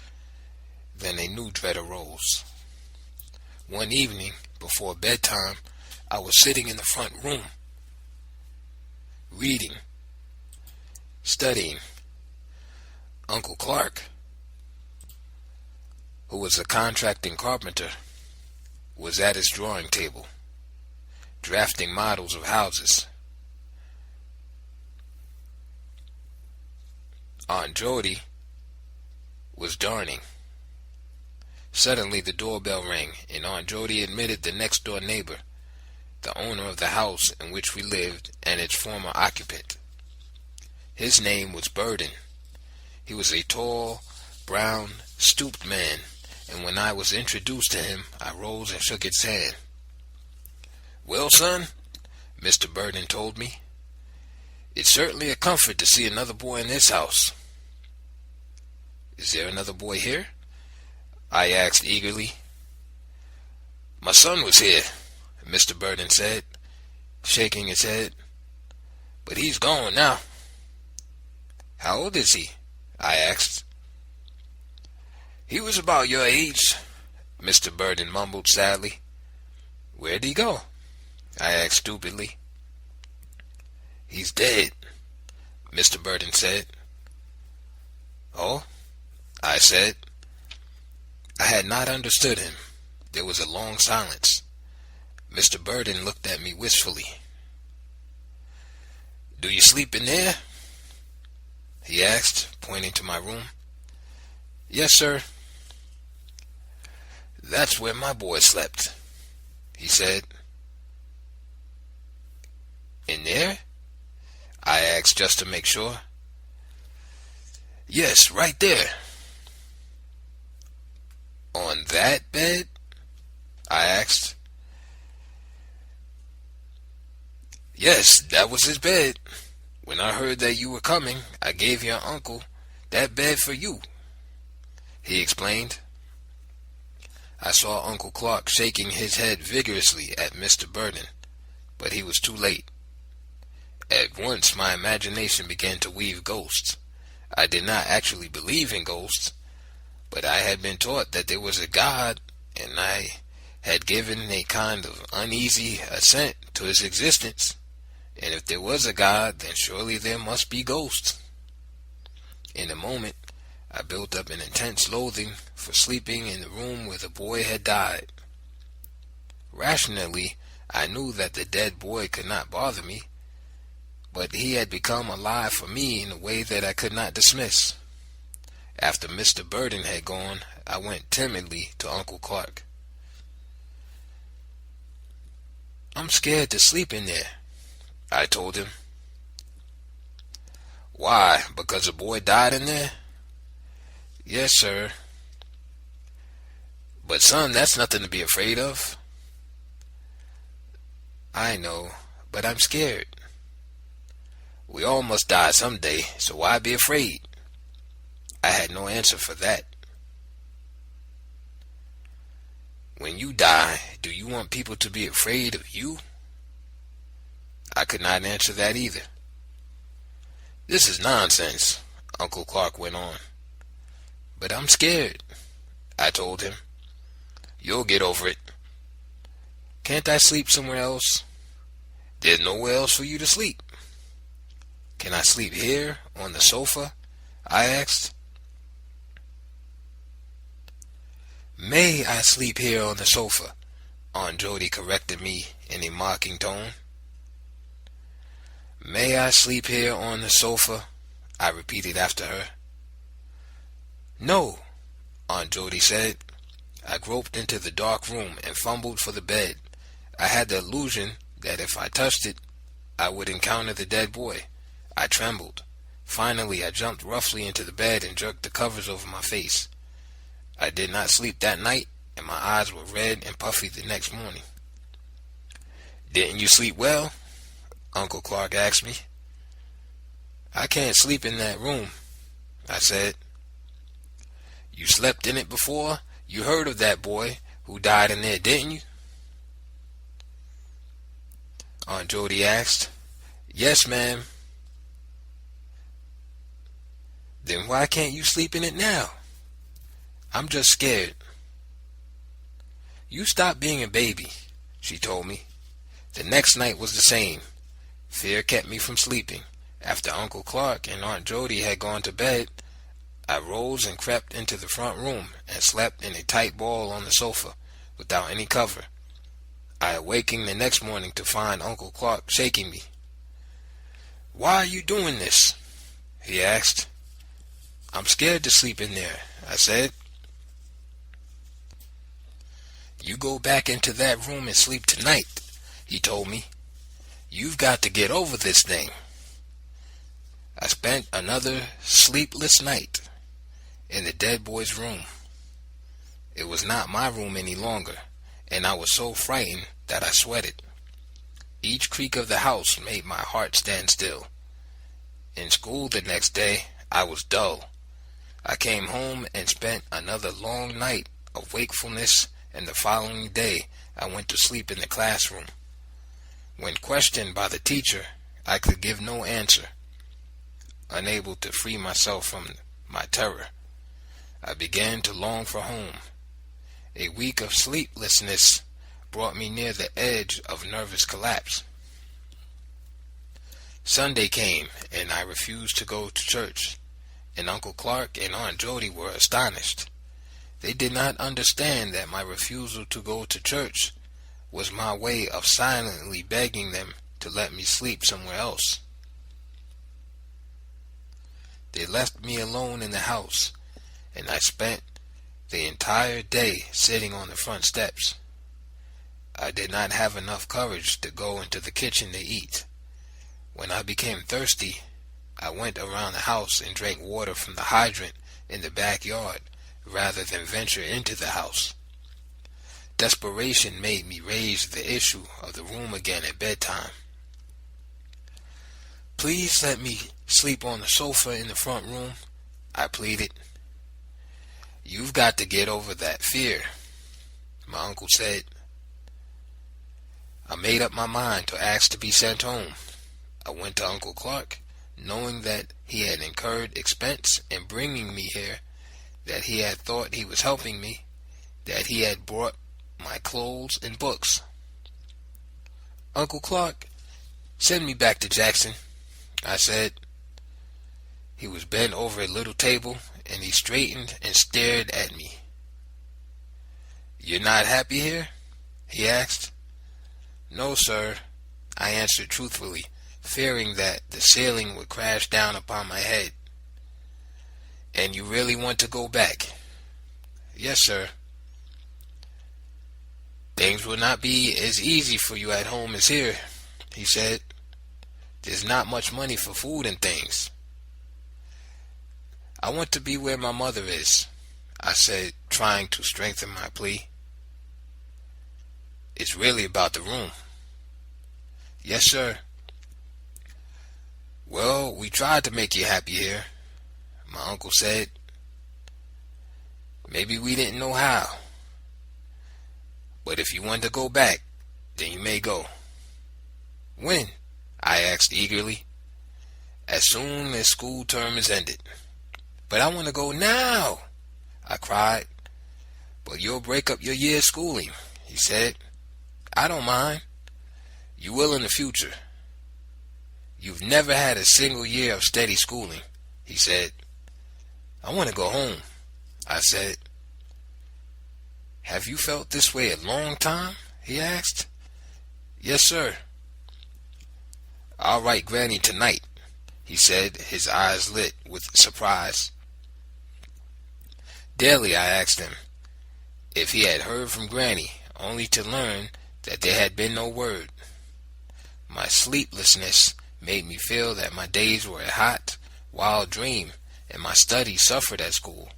[SPEAKER 1] than a new dread arose. One evening, before bedtime, I was sitting in the front room, reading, studying. Uncle Clark, who was a contracting carpenter, was at his drawing table, drafting models of houses. Aunt Jody was darning. Suddenly the doorbell rang, and Aunt Jody admitted the next-door neighbor, the owner of the house in which we lived and its former occupant. His name was Burden. He was a tall, brown, stooped man, and when I was introduced to him, I rose and shook his hand. "Well, son," Mr. Burden told me, "it's certainly a comfort to see another boy in this house." "Is there another boy here?" I asked eagerly. "My son was here," Mr. Burden said, shaking his head, "but he's gone now." "How old is he?" I asked. "He was about your age," Mr. Burden mumbled sadly. "Where'd he go?" I asked stupidly. "He's dead," Mr. Burden said. "Oh?" I said. I had not understood him. There was a long silence. Mr. Burden looked at me wistfully. "Do you sleep in there?" he asked, pointing to my room. "Yes, sir." "That's where my boy slept," he said. "In there?" I asked just to make sure. "Yes, right there." "On that bed?" I asked. "Yes, that was his bed. When I heard that you were coming, I gave your uncle that bed for you," he explained. I saw Uncle Clark shaking his head vigorously at Mr. Burden, but he was too late. At once my imagination began to weave ghosts. I did not actually believe in ghosts, but I had been taught that there was a God, and I had given a kind of uneasy assent to his existence. And if there was a God, then surely there must be ghosts. In a moment, I built up an intense loathing for sleeping in the room where the boy had died. Rationally, I knew that the dead boy could not bother me, but he had become alive for me in a way that I could not dismiss. After Mr. Burden had gone, I went timidly to Uncle Clark. I'm scared to sleep in there, I told him. Why, because a boy died in there? Yes, sir. But son, that's nothing to be afraid of. I know, but I'm scared. We all must die someday, so why be afraid? I had no answer for that. When you die, do you want people to be afraid of you? I could not answer that either. This is nonsense, Uncle Clark went on. But I'm scared, I told him. You'll get over it. Can't I sleep somewhere else? There's nowhere else for you to sleep. Can I sleep here, on the sofa? I asked. May I sleep here on the sofa? Aunt Jody corrected me in a mocking tone. May I sleep here on the sofa? I repeated after her. No, Aunt Jody said. I groped into the dark room and fumbled for the bed. I had the illusion that if I touched it, I would encounter the dead boy. I trembled. Finally, I jumped roughly into the bed and jerked the covers over my face. I did not sleep that night, and my eyes were red and puffy the next morning. Didn't you sleep well? Uncle Clark asked me. I can't sleep in that room, I said. You slept in it before? You heard of that boy who died in there, didn't you? Aunt Jody asked. Yes, ma'am. Then why can't you sleep in it now? I'm just scared. You stop being a baby, she told me. The next night was the same. Fear kept me from sleeping. After Uncle Clark and Aunt Jody had gone to bed, I rose and crept into the front room and slept in a tight ball on the sofa without any cover. I awakened the next morning to find Uncle Clark shaking me. Why are you doing this? He asked. I'm scared to sleep in there, I said. You go back into that room and sleep tonight, he told me. You've got to get over this thing. I spent another sleepless night in the dead boy's room. It was not my room any longer, and I was so frightened that I sweated. Each creak of the house made my heart stand still. In school the next day, I was dull. I came home and spent another long night of wakefulness, and the following day I went to sleep in the classroom. When questioned by the teacher, I could give no answer. Unable to free myself from my terror, I began to long for home. A week of sleeplessness brought me near the edge of nervous collapse. Sunday came, and I refused to go to church, and Uncle Clark and Aunt Jody were astonished. They did not understand that my refusal to go to church was my way of silently begging them to let me sleep somewhere else. They left me alone in the house, and I spent the entire day sitting on the front steps. I did not have enough courage to go into the kitchen to eat. When I became thirsty, I went around the house and drank water from the hydrant in the backyard rather than venture into the house. Desperation made me raise the issue of the room again at bedtime. Please let me sleep on the sofa in the front room, I pleaded. You've got to get over that fear, my uncle said. I made up my mind to ask to be sent home. I went to Uncle Clark, knowing that he had incurred expense in bringing me here, that he had thought he was helping me, that he had brought my clothes and books. Uncle Clark, send me back to Jackson, I said. He was bent over a little table, and he straightened and stared at me. You're not happy here? He asked. No, sir, I answered truthfully, fearing that the ceiling would crash down upon my head. And you really want to go back? Yes, sir. Things will not be as easy for you at home as here, he said. There's not much money for food and things. I want to be where my mother is, I said, trying to strengthen my plea. It's really about the room. Yes, sir. Well, we tried to make you happy here, my uncle said. Maybe we didn't know how. But if you want to go back, then you may go. When? I asked eagerly. As soon as school term is ended. But I want to go now, I cried. But you'll break up your year's schooling, he said. I don't mind. You will in the future. You've never had a single year of steady schooling, he said. I want to go home, I said. Have you felt this way a long time? He asked. Yes, sir. I'll write Granny tonight, he said, his eyes lit with surprise. Daily I asked him if he had heard from Granny, only to learn that there had been no word. My sleeplessness made me feel that my days were a hot, wild dream, and my studies suffered at school.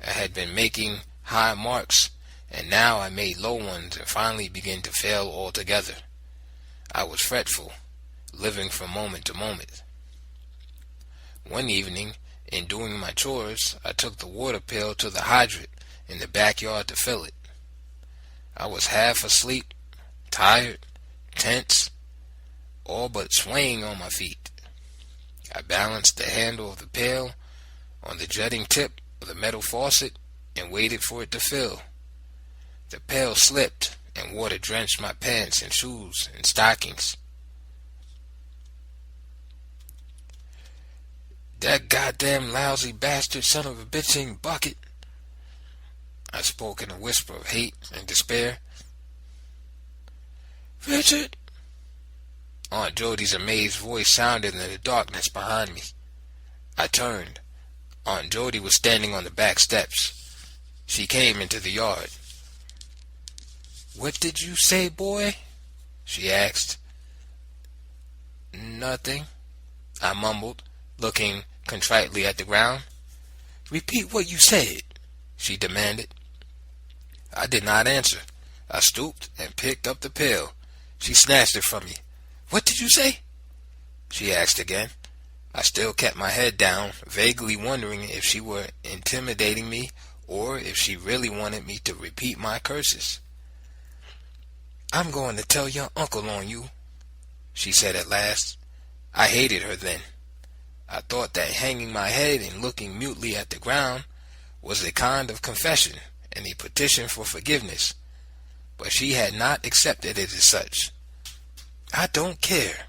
[SPEAKER 1] I had been making high marks, and now I made low ones and finally began to fail altogether. I was fretful, living from moment to moment. One evening, in doing my chores, I took the water pail to the hydrant in the backyard to fill it. I was half asleep, tired, tense, all but swaying on my feet. I balanced the handle of the pail on the jutting tip of the metal faucet and waited for it to fill. The pail slipped and water drenched my pants and shoes and stockings. That goddamn lousy bastard son of a bitching bucket, I spoke in a whisper of hate and despair. Richard! Aunt Jody's amazed voice sounded in the darkness behind me. I turned. Aunt Jody was standing on the back steps. She came into the yard. What did you say, boy? She asked. Nothing, I mumbled, looking contritely at the ground. Repeat what you said, she demanded. I did not answer. I stooped and picked up the pail. She snatched it from me. What did you say? She asked again. I still kept my head down, vaguely wondering if she were intimidating me or if she really wanted me to repeat my curses. I'm going to tell your uncle on you, she said at last. I hated her then. I thought that hanging my head and looking mutely at the ground was a kind of confession and a petition for forgiveness, but she had not accepted it as such. I don't care.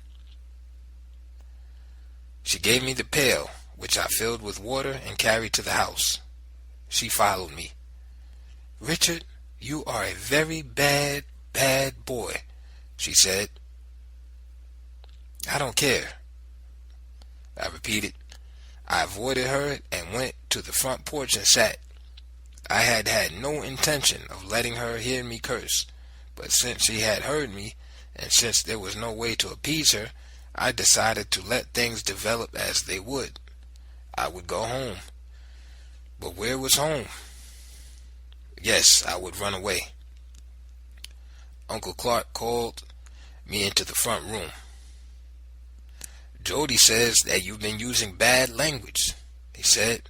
[SPEAKER 1] She gave me the pail, which I filled with water and carried to the house. She followed me. Richard, you are a very bad boy, she said. I don't care, I repeated. I avoided her and went to the front porch and sat. I had had no intention of letting her hear me curse, but since she had heard me, and since there was no way to appease her, I decided to let things develop as they would. I would go home. But where was home? Yes, I would run away. Uncle Clark called me into the front room. Jody says that you've been using bad language, he said.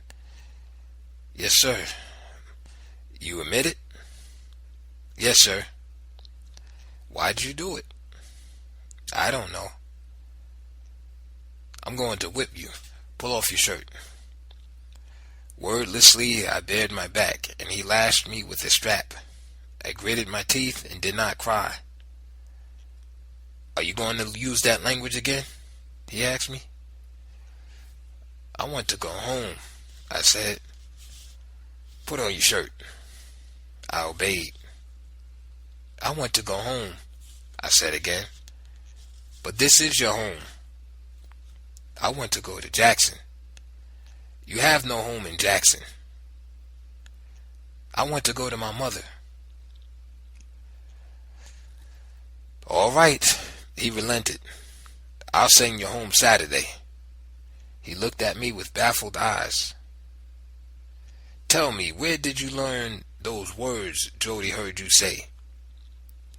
[SPEAKER 1] Yes, sir. You admit it? Yes, sir. Why'd you do it? I don't know. I'm going to whip you. Pull off your shirt. Wordlessly, I bared my back, and he lashed me with his strap. I gritted my teeth and did not cry. Are you going to use that language again? He asked me. I want to go home, I said. Put on your shirt. I obeyed. I want to go home, I said again. But this is your home. I want to go to Jackson. You have no home in Jackson. I want to go to my mother. All right, he relented. I'll send you home Saturday. He looked at me with baffled eyes. Tell me, where did you learn those words Jody heard you say?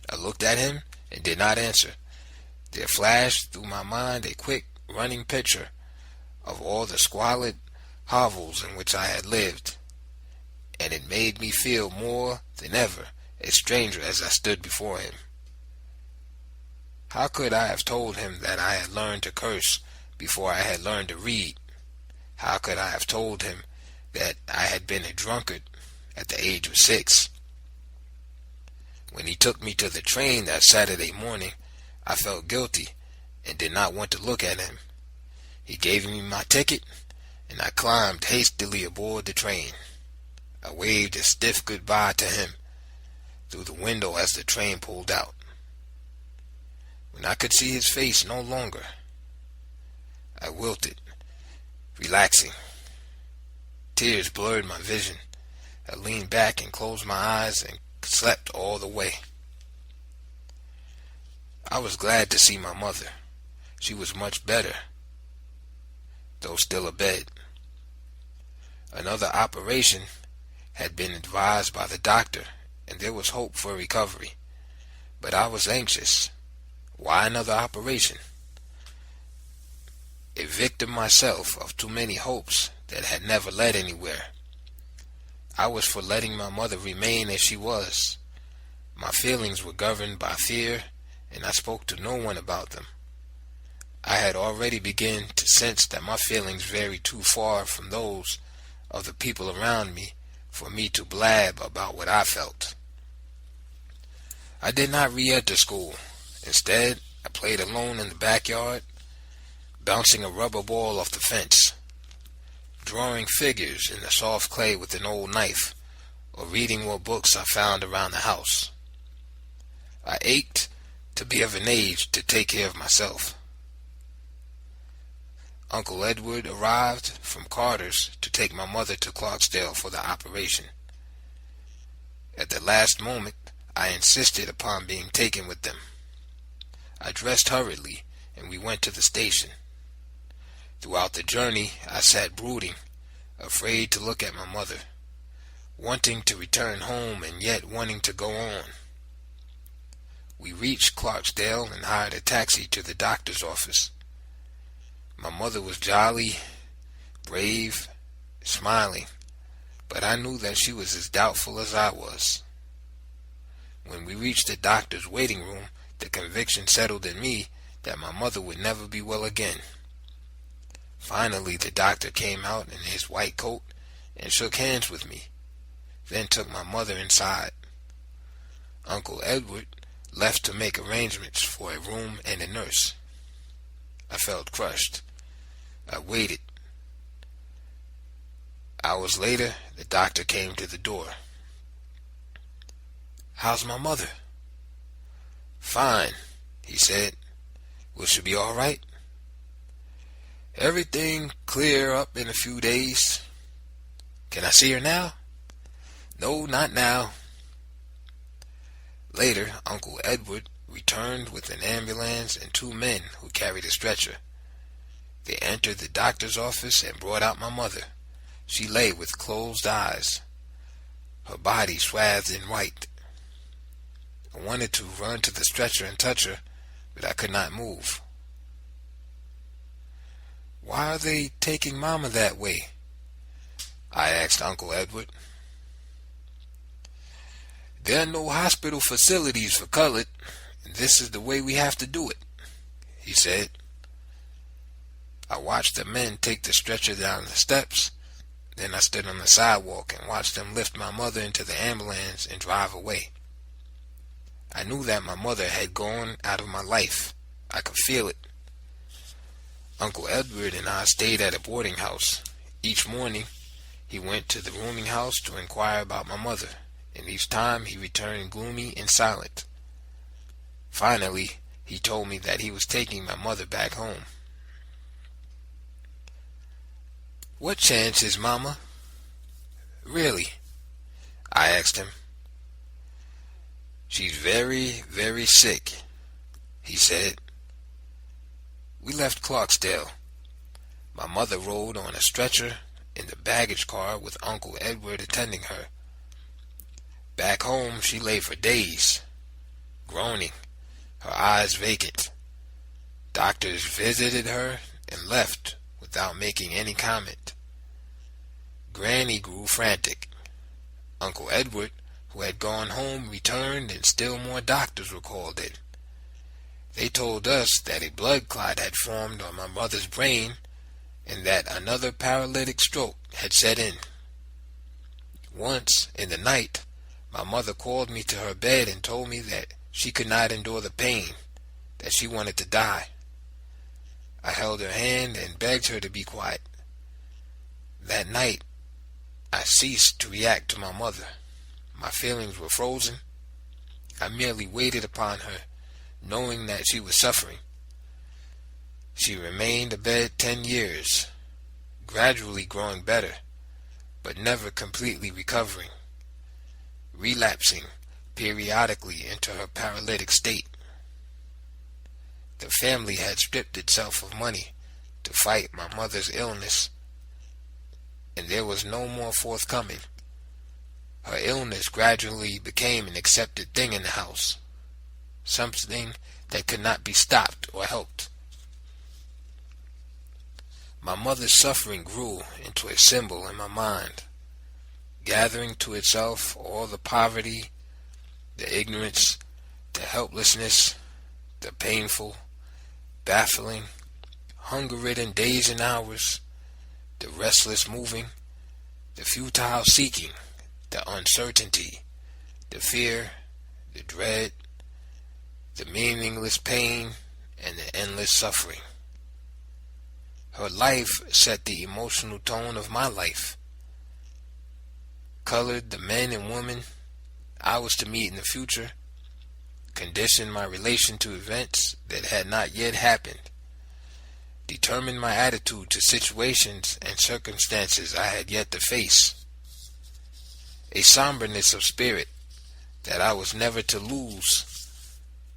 [SPEAKER 1] I looked at him and did not answer. There flashed through my mind a quick, running picture of all the squalid hovels in which I had lived, and it made me feel more than ever a stranger as I stood before him. How could I have told him that I had learned to curse before I had learned to read? How could I have told him that I had been a drunkard at the age of 6? When he took me to the train that Saturday morning, I felt guilty and did not want to look at him. He gave me my ticket, and I climbed hastily aboard the train. I waved a stiff goodbye to him through the window as the train pulled out. When I could see his face no longer, I wilted, relaxing. Tears blurred my vision. I leaned back and closed my eyes and slept all the way. I was glad to see my mother. She was much better, though still abed. Another operation had been advised by the doctor, and there was hope for recovery. But I was anxious. Why another operation? A victim myself of too many hopes that had never led anywhere. I was for letting my mother remain as she was. My feelings were governed by fear, and I spoke to no one about them. I had already begun to sense that my feelings varied too far from those of the people around me for me to blab about what I felt. I did not re-enter school. Instead, I played alone in the backyard, bouncing a rubber ball off the fence, drawing figures in the soft clay with an old knife, or reading what books I found around the house. I ached to be of an age to take care of myself. Uncle Edward arrived from Carter's to take my mother to Clarksdale for the operation. At the last moment, I insisted upon being taken with them. I dressed hurriedly, and we went to the station. Throughout the journey, I sat brooding, afraid to look at my mother, wanting to return home and yet wanting to go on. We reached Clarksdale and hired a taxi to the doctor's office. My mother was jolly, brave, smiling, but I knew that she was as doubtful as I was. When we reached the doctor's waiting room, the conviction settled in me that my mother would never be well again. Finally, the doctor came out in his white coat and shook hands with me, then took my mother inside. Uncle Edward left to make arrangements for a room and a nurse. I felt crushed. I waited. Hours later, the doctor came to the door. "How's my mother?" "Fine," he said. "Will she be all right?" "Everything clear up in a few days." "Can I see her now?" "No, not now." Later, Uncle Edward returned with an ambulance and 2 men who carried a stretcher. They entered the doctor's office and brought out my mother. She lay with closed eyes, her body swathed in white. I wanted to run to the stretcher and touch her, but I could not move. "Why are they taking Mama that way?" I asked Uncle Edward. "There are no hospital facilities for colored, and this is the way we have to do it," he said. I watched the men take the stretcher down the steps. Then I stood on the sidewalk and watched them lift my mother into the ambulance and drive away. I knew that my mother had gone out of my life. I could feel it. Uncle Edward and I stayed at a boarding house. Each morning, he went to the rooming house to inquire about my mother, and each time he returned gloomy and silent. Finally, he told me that he was taking my mother back home. "What chance is Mama?" "Really?" I asked him. "She's very, very sick. he said. We left Clarksdale. My mother rode on a stretcher in the baggage car with Uncle Edward attending her. Back home she lay for days, groaning, her eyes vacant. Doctors visited her and left without making any comment. Granny grew frantic. Uncle Edward, who had gone home, returned, and still more doctors were called in. They told us that a blood clot had formed on my mother's brain and that another paralytic stroke had set in. Once, in the night, my mother called me to her bed and told me that she could not endure the pain, that she wanted to die. I held her hand and begged her to be quiet. That night, I ceased to react to my mother. My feelings were frozen. I merely waited upon her, knowing that she was suffering. She remained abed 10 years, gradually growing better, but never completely recovering, relapsing periodically into her paralytic state. The family had stripped itself of money to fight my mother's illness, and there was no more forthcoming. Her illness gradually became an accepted thing in the house, something that could not be stopped or helped. My mother's suffering grew into a symbol in my mind, gathering to itself all the poverty, the ignorance, the helplessness, the painful, baffling, hunger-ridden days and hours, the restless moving, the futile seeking, the uncertainty, the fear, the dread, the meaningless pain, and the endless suffering. Her life set the emotional tone of my life, colored the men and women I was to meet in the future, conditioned my relation to events that had not yet happened, determined my attitude to situations and circumstances I had yet to face. A somberness of spirit that I was never to lose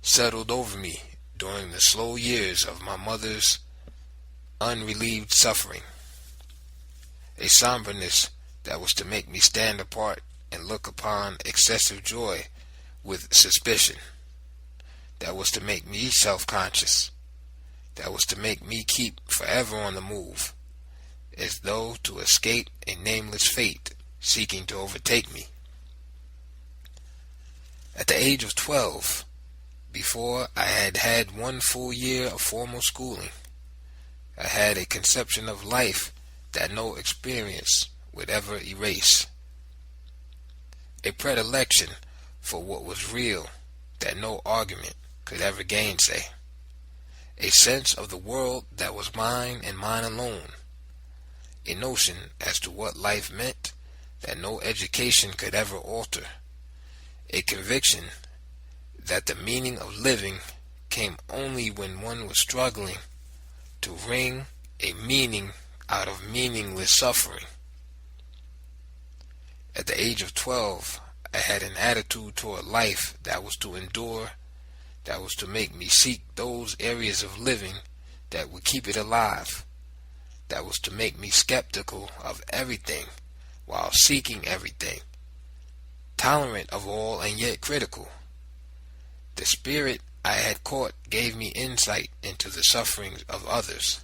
[SPEAKER 1] settled over me during the slow years of my mother's unrelieved suffering. A somberness that was to make me stand apart and look upon excessive joy with suspicion. That was to make me self-conscious. That was to make me keep forever on the move, as though to escape a nameless fate seeking to overtake me. At the age of 12, before I had had 1 full year of formal schooling, I had a conception of life that no experience would ever erase. A predilection for what was real that no argument could ever gainsay. A sense of the world that was mine and mine alone. A notion as to what life meant that no education could ever alter. A conviction that the meaning of living came only when one was struggling to wring a meaning out of meaningless suffering. At the age of 12, I had an attitude toward life that was to endure, that was to make me seek those areas of living that would keep it alive, that was to make me skeptical of everything while seeking everything, tolerant of all and yet critical. The spirit I had caught gave me insight into the sufferings of others,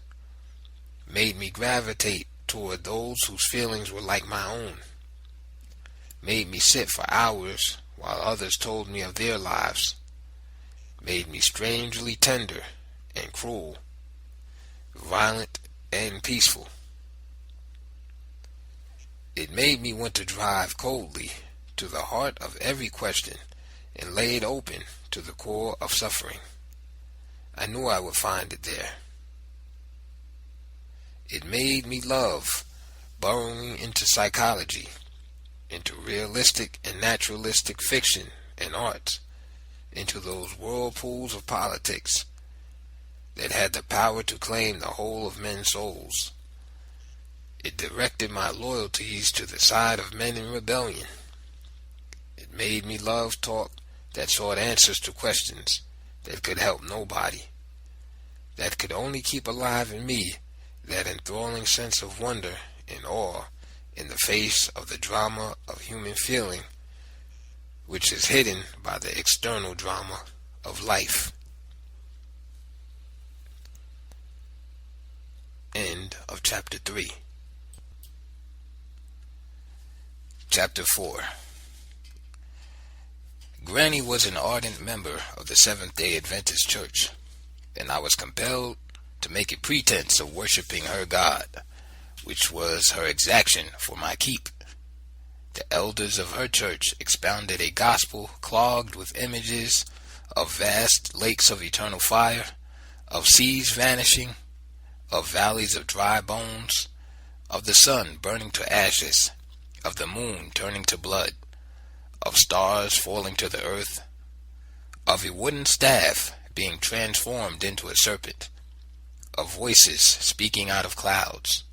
[SPEAKER 1] made me gravitate toward those whose feelings were like my own, made me sit for hours while others told me of their lives, made me strangely tender and cruel, violent and peaceful. It made me want to drive coldly to the heart of every question and lay it open to the core of suffering. I knew I would find it there. It made me love burrowing into psychology, into realistic and naturalistic fiction and art, into those whirlpools of politics that had the power to claim the whole of men's souls. It directed my loyalties to the side of men in rebellion. It made me love talk that sought answers to questions that could help nobody, that could only keep alive in me that enthralling sense of wonder and awe in the face of the drama of human feeling, which is hidden by the external drama of life. End of chapter 3. Chapter 4. Granny was an ardent member of the Seventh-day Adventist Church, and I was compelled to make a pretense of worshiping her God, which was her exaction for my keep. The elders of her church expounded a gospel clogged with images of vast lakes of eternal fire, of seas vanishing, of valleys of dry bones, of the sun burning to ashes, of the moon turning to blood, of stars falling to the earth, of a wooden staff being transformed into a serpent, of voices speaking out of clouds,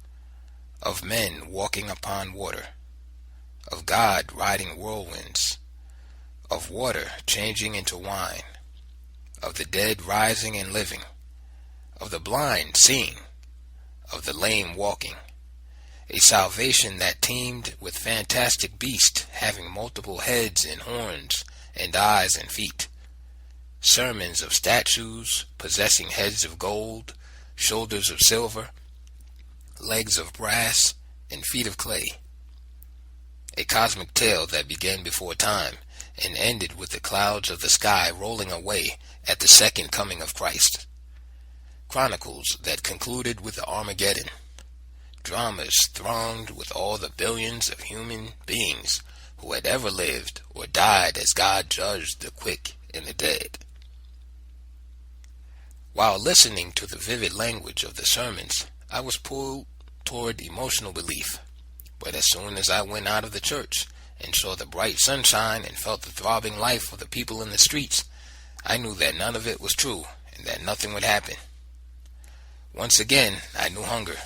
[SPEAKER 1] of men walking upon water, of God riding whirlwinds, of water changing into wine, of the dead rising and living, of the blind seeing, of the lame walking, a salvation that teemed with fantastic beasts having multiple heads and horns and eyes and feet, sermons of statues possessing heads of gold, shoulders of silver, legs of brass, and feet of clay, a cosmic tale that began before time and ended with the clouds of the sky rolling away at the second coming of Christ, chronicles that concluded with the Armageddon, dramas thronged with all the billions of human beings who had ever lived or died as God judged the quick and the dead. While listening to the vivid language of the sermons, I was pulled toward emotional relief, but as soon as I went out of the church and saw the bright sunshine and felt the throbbing life of the people in the streets, I knew that none of it was true and that nothing would happen. Once again, I knew hunger.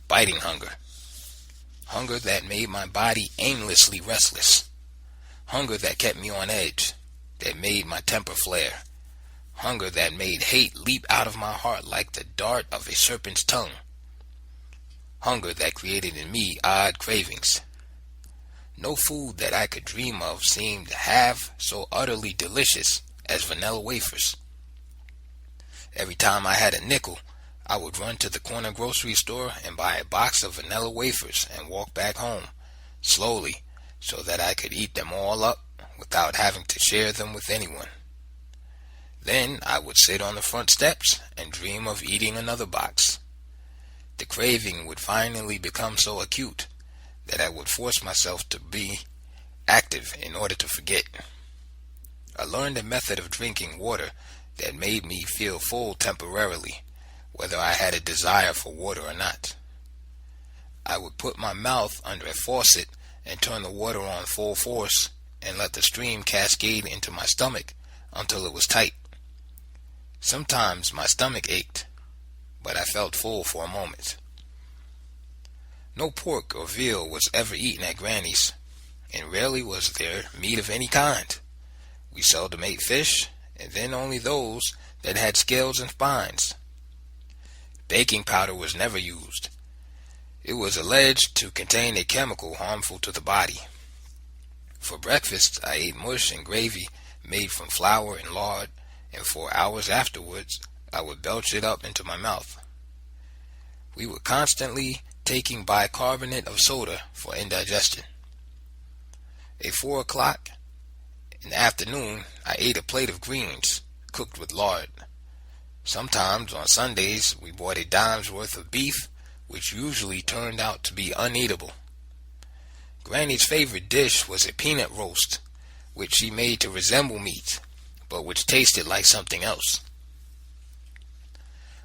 [SPEAKER 1] Biting hunger. Hunger that made my body aimlessly restless. Hunger that kept me on edge, that made my temper flare. Hunger that made hate leap out of my heart like the dart of a serpent's tongue. Hunger that created in me odd cravings. No food that I could dream of seemed half so utterly delicious as vanilla wafers. Every time I had a nickel, I would run to the corner grocery store and buy a box of vanilla wafers and walk back home, slowly, so that I could eat them all up without having to share them with anyone. Then I would sit on the front steps and dream of eating another box. The craving would finally become so acute that I would force myself to be active in order to forget. I learned a method of drinking water that made me feel full temporarily, whether I had a desire for water or not. I would put my mouth under a faucet and turn the water on full force and let the stream cascade into my stomach until it was tight. Sometimes my stomach ached, but I felt full for a moment. No pork or veal was ever eaten at Granny's, and rarely was there meat of any kind. We seldom ate fish, and then only those that had scales and spines. Baking powder was never used. It was alleged to contain a chemical harmful to the body. For breakfast, I ate mush and gravy made from flour and lard, and for hours afterwards, I would belch it up into my mouth. We were constantly taking bicarbonate of soda for indigestion. At 4 o'clock in the afternoon, I ate a plate of greens cooked with lard. Sometimes on Sundays we bought a dime's worth of beef, which usually turned out to be uneatable. Granny's favorite dish was a peanut roast, which she made to resemble meat, but which tasted like something else.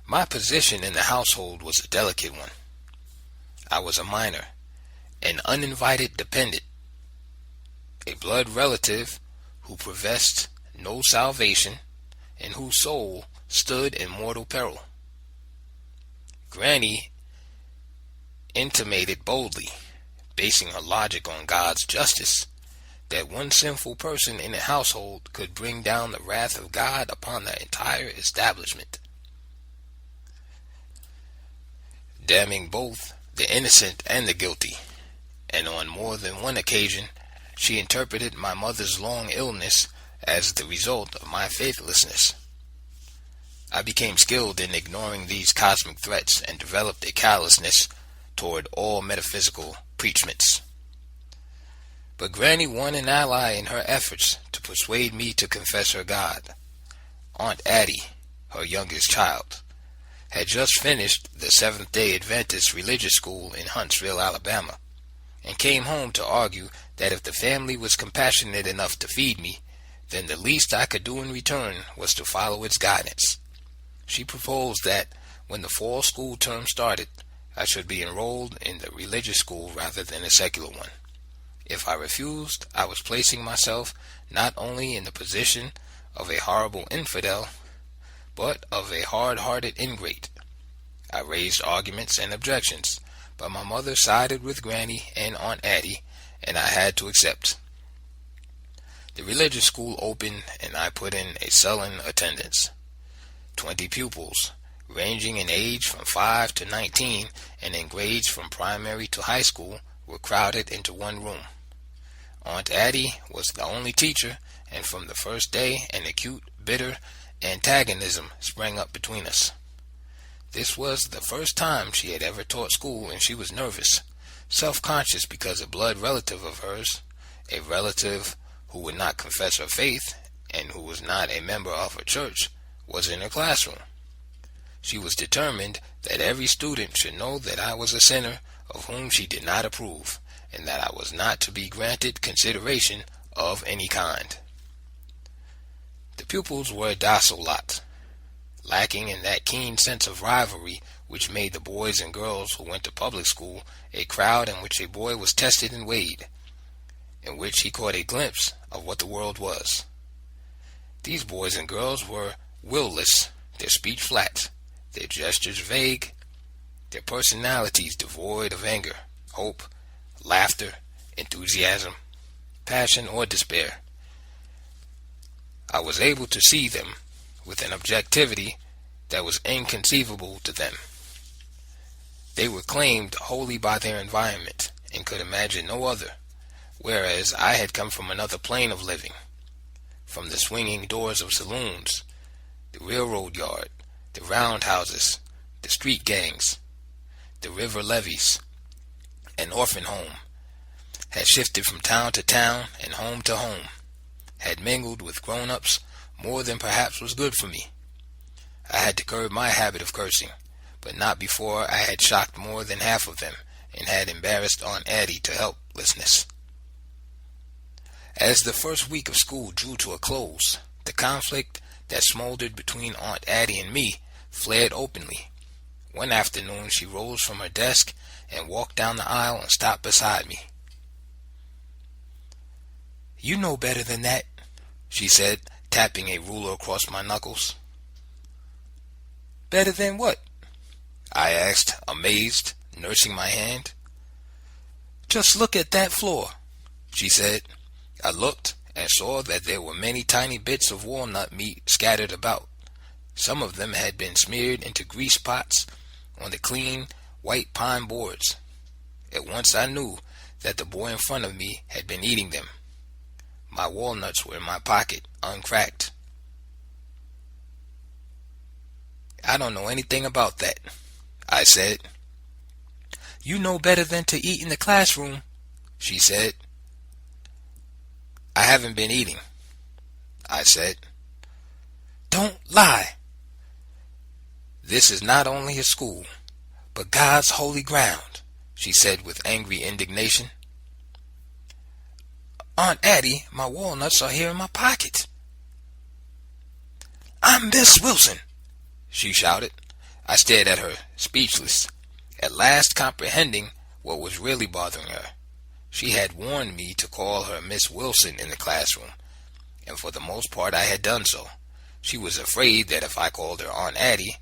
[SPEAKER 1] My position in the household was a delicate one. I was a minor, an uninvited dependent, a blood relative who professed no salvation and whose soul stood in mortal peril. Granny intimated boldly, basing her logic on God's justice, that one sinful person in a household could bring down the wrath of God upon the entire establishment, damning both the innocent and the guilty. And on more than one occasion, she interpreted my mother's long illness as the result of my faithlessness. I became skilled in ignoring these cosmic threats and developed a callousness toward all metaphysical preachments. But Granny won an ally in her efforts to persuade me to confess her God. Aunt Addie, her youngest child, had just finished the Seventh-day Adventist religious school in Huntsville, Alabama, and came home to argue that if the family was compassionate enough to feed me, then the least I could do in return was to follow its guidance. She proposed that when the fall school term started, I should be enrolled in the religious school rather than a secular one. If I refused, I was placing myself not only in the position of a horrible infidel, but of a hard-hearted ingrate. I raised arguments and objections, but my mother sided with Granny and Aunt Addie, and I had to accept. The religious school opened, and I put in a sullen attendance. 20 pupils, ranging in age from 5 to 19 and in grades from primary to high school, were crowded into one room. Aunt Addie was the only teacher, and from the first day an acute, bitter antagonism sprang up between us. This was the first time she had ever taught school, and she was nervous, self-conscious because a blood relative of hers, a relative who would not confess her faith and who was not a member of her church, was in her classroom. She was determined that every student should know that I was a sinner of whom she did not approve, and that I was not to be granted consideration of any kind. The pupils were a docile lot, lacking in that keen sense of rivalry which made the boys and girls who went to public school a crowd in which a boy was tested and weighed, in which he caught a glimpse of what the world was. These boys and girls were will-less, their speech flat, their gestures vague, their personalities devoid of anger, hope, laughter, enthusiasm, passion, or despair. I was able to see them with an objectivity that was inconceivable to them. They were claimed wholly by their environment and could imagine no other, whereas I had come from another plane of living, from the swinging doors of saloons, the railroad yard, the roundhouses, the street gangs, the river levees, an orphan home, had shifted from town to town and home to home, had mingled with grown-ups more than perhaps was good for me. I had to curb my habit of cursing, but not before I had shocked more than half of them and had embarrassed Aunt Addie to helplessness. As the first week of school drew to a close, the conflict that smoldered between Aunt Addie and me flared openly. One afternoon she rose from her desk and walked down the aisle and stopped beside me. "You know better than that," she said, tapping a ruler across my knuckles. "Better than what?" I asked, amazed, nursing my hand. "Just look at that floor," she said. I looked and saw that there were many tiny bits of walnut meat scattered about. Some of them had been smeared into grease pots on the clean, white pine boards. At once I knew that the boy in front of me had been eating them. My walnuts were in my pocket, uncracked. "I don't know anything about that," I said. "You know better than to eat in the classroom," she said. "I haven't been eating," I said. "Don't lie." "This is not only a school, but God's holy ground," she said with angry indignation. "Aunt Addie, my walnuts are here in my pocket." "I'm Miss Wilson," she shouted. I stared at her, speechless, at last comprehending what was really bothering her. She had warned me to call her Miss Wilson in the classroom, and for the most part I had done so. She was afraid that if I called her Aunt Addie,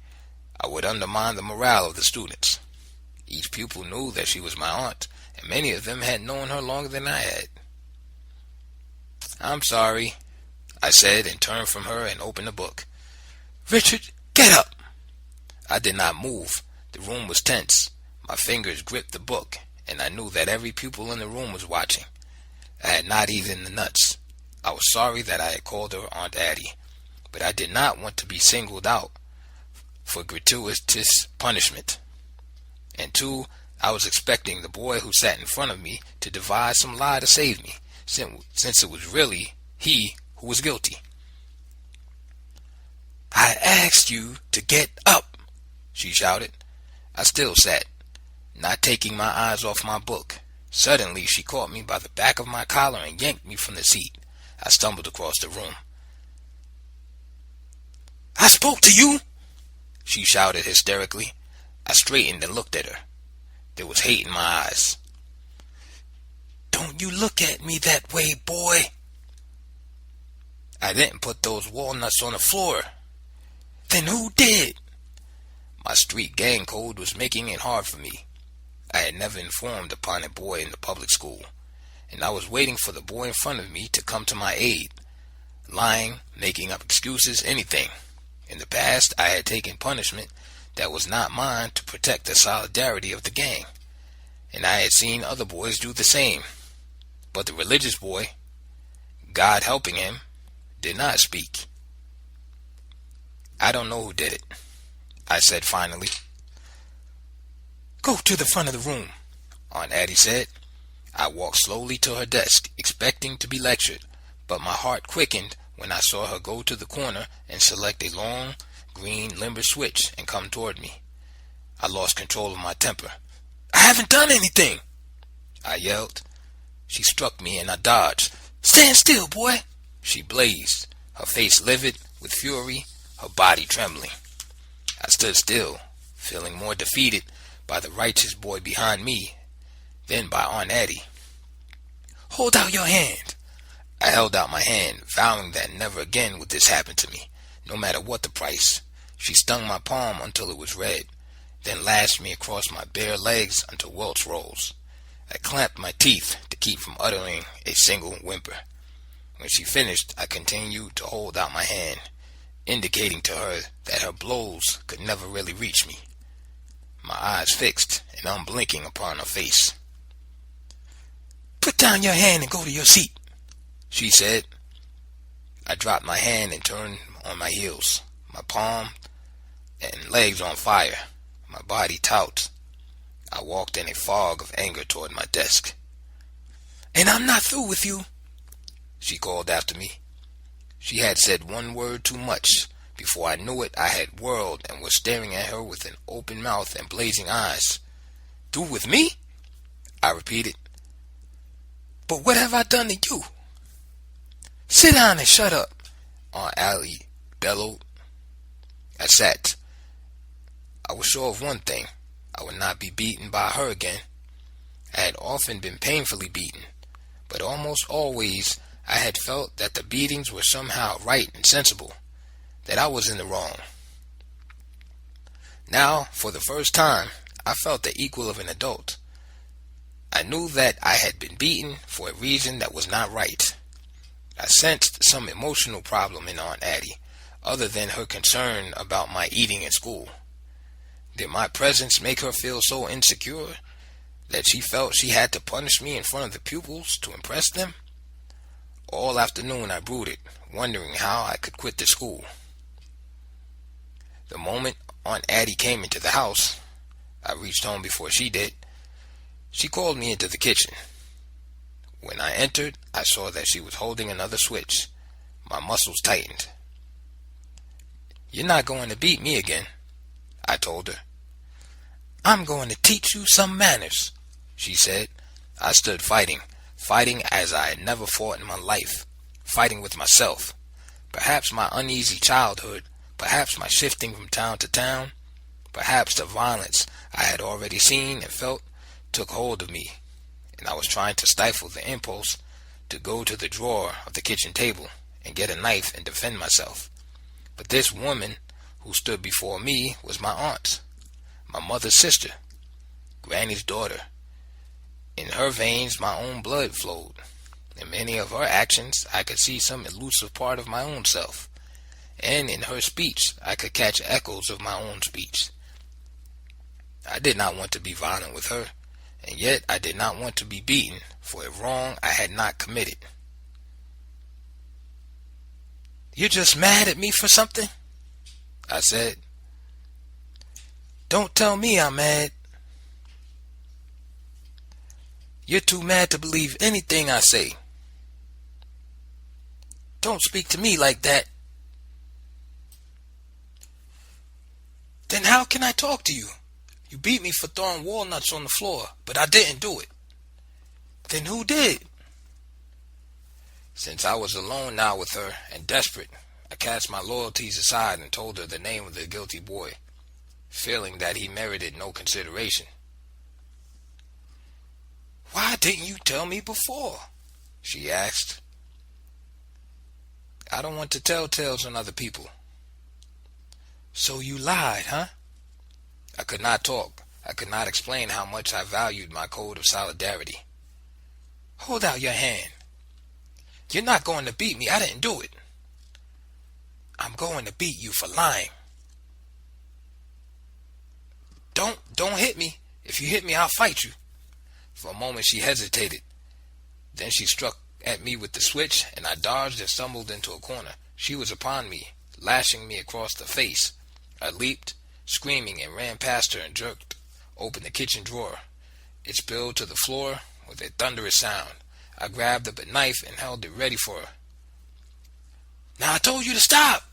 [SPEAKER 1] I would undermine the morale of the students. Each pupil knew that she was my aunt, and many of them had known her longer than I had. "I'm sorry," I said, and turned from her and opened the book. "Richard, get up!" I did not move. The room was tense. My fingers gripped the book, and I knew that every pupil in the room was watching. I had not eaten the nuts. I was sorry that I had called her Aunt Addie, but I did not want to be singled out for gratuitous punishment. And two, I was expecting the boy who sat in front of me to devise some lie to save me, since it was really he who was guilty. "I asked you to get up," she shouted. I still sat, not taking my eyes off my book. Suddenly, she caught me by the back of my collar and yanked me from the seat. I stumbled across the room. "I spoke to you!" she shouted hysterically. I straightened and looked at her. There was hate in my eyes. "Don't you look at me that way, boy." "I didn't put those walnuts on the floor." "Then who did?" My street gang code was making it hard for me. I had never informed upon a boy in the public school, and I was waiting for the boy in front of me to come to my aid. Lying, making up excuses, anything. In the past, I had taken punishment that was not mine to protect the solidarity of the gang, and I had seen other boys do the same. But the religious boy, God helping him, did not speak. "I don't know who did it," I said finally. "Go to the front of the room," Aunt Addie said. I walked slowly to her desk, expecting to be lectured, but my heart quickened when I saw her go to the corner and select a long, green limber switch and come toward me. I lost control of my temper. "I haven't done anything!" I yelled. She struck me and I dodged. "Stand still, boy!" She blazed, her face livid with fury, her body trembling. I stood still, feeling more defeated by the righteous boy behind me than by Aunt Addie. "Hold out your hand!" I held out my hand, vowing that never again would this happen to me, no matter what the price. She stung my palm until it was red, then lashed me across my bare legs until welts rose. I clamped my teeth to keep from uttering a single whimper. When she finished, I continued to hold out my hand, indicating to her that her blows could never really reach me, my eyes fixed and unblinking upon her face. "Put down your hand and go to your seat," she said. I dropped my hand and turned on my heels, my palm and legs on fire, my body taut. I walked in a fog of anger toward my desk. "And I'm not through with you," she called after me. She had said one word too much. Before I knew it, I had whirled and was staring at her with an open mouth and blazing eyes. "Through with me?" I repeated. "But what have I done to you?" "Sit down and shut up," Aunt Addie bellowed. I sat. I was sure of one thing. I would not be beaten by her again. I had often been painfully beaten, but almost always I had felt that the beatings were somehow right and sensible, that I was in the wrong. Now, for the first time, I felt the equal of an adult. I knew that I had been beaten for a reason that was not right. I sensed some emotional problem in Aunt Addie, other than her concern about my eating in school. Did my presence make her feel so insecure that she felt she had to punish me in front of the pupils to impress them? All afternoon I brooded, wondering how I could quit the school. The moment Aunt Addie came into the house, I reached home before she did. She called me into the kitchen. When I entered, I saw that she was holding another switch. My muscles tightened. "You're not going to beat me again," I told her. "I'm going to teach you some manners," she said. I stood fighting as I had never fought in my life, fighting with myself. Perhaps my uneasy childhood, perhaps my shifting from town to town, perhaps the violence I had already seen and felt took hold of me, and I was trying to stifle the impulse to go to the drawer of the kitchen table and get a knife and defend myself. But this woman who stood before me was my aunt, my mother's sister, Granny's daughter. In her veins my own blood flowed. In many of her actions, I could see some elusive part of my own self, and in her speech, I could catch echoes of my own speech. I did not want to be violent with her, and yet I did not want to be beaten for a wrong I had not committed. "You're just mad at me for something?" I said. "Don't tell me I'm mad. You're too mad to believe anything I say. Don't speak to me like that." "Then how can I talk to you? You beat me for throwing walnuts on the floor, but I didn't do it." "Then who did?" Since I was alone now with her and desperate, I cast my loyalties aside and told her the name of the guilty boy, feeling that he merited no consideration. "Why didn't you tell me before?" she asked. "I don't want to tell tales on other people." "So you lied, huh?" I could not talk. I could not explain how much I valued my code of solidarity. "Hold out your hand. You're not going to beat me. I didn't do it." "I'm going to beat you for lying." Don't hit me. If you hit me, I'll fight you." For a moment she hesitated. Then she struck at me with the switch, and I dodged and stumbled into a corner. She was upon me, lashing me across the face. I leaped, screaming, and ran past her and jerked open the kitchen drawer. It spilled to the floor with a thunderous sound. I grabbed up a knife and held it ready for her. "Now I told you to stop!"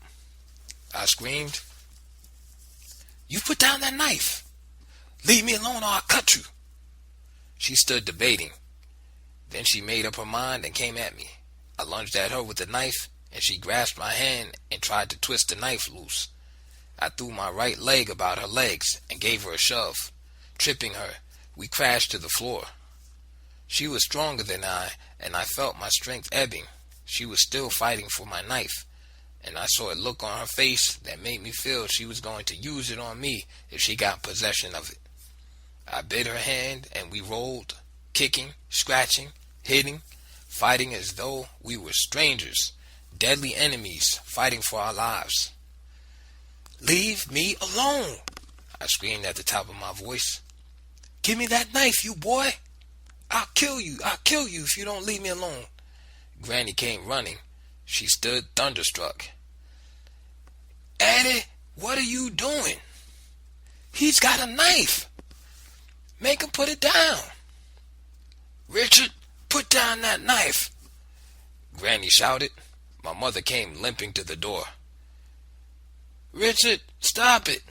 [SPEAKER 1] I screamed. "You put down that knife! Leave me alone or I'll cut you!" She stood debating. Then she made up her mind and came at me. I lunged at her with the knife, and she grasped my hand and tried to twist the knife loose. I threw my right leg about her legs and gave her a shove. Tripping her, we crashed to the floor. She was stronger than I, and I felt my strength ebbing. She was still fighting for my knife, and I saw a look on her face that made me feel she was going to use it on me if she got possession of it. I bit her hand, and we rolled, kicking, scratching, hitting, fighting as though we were strangers, deadly enemies fighting for our lives. "Leave me alone!" I screamed at the top of my voice. "Give me that knife, you boy! I'll kill you if you don't leave me alone." Granny came running. She stood thunderstruck. "Addie, what are you doing? He's got a knife! Make him put it down!" "Richard, put down that knife!" Granny shouted. My mother came limping to the door. "Richard, stop it!"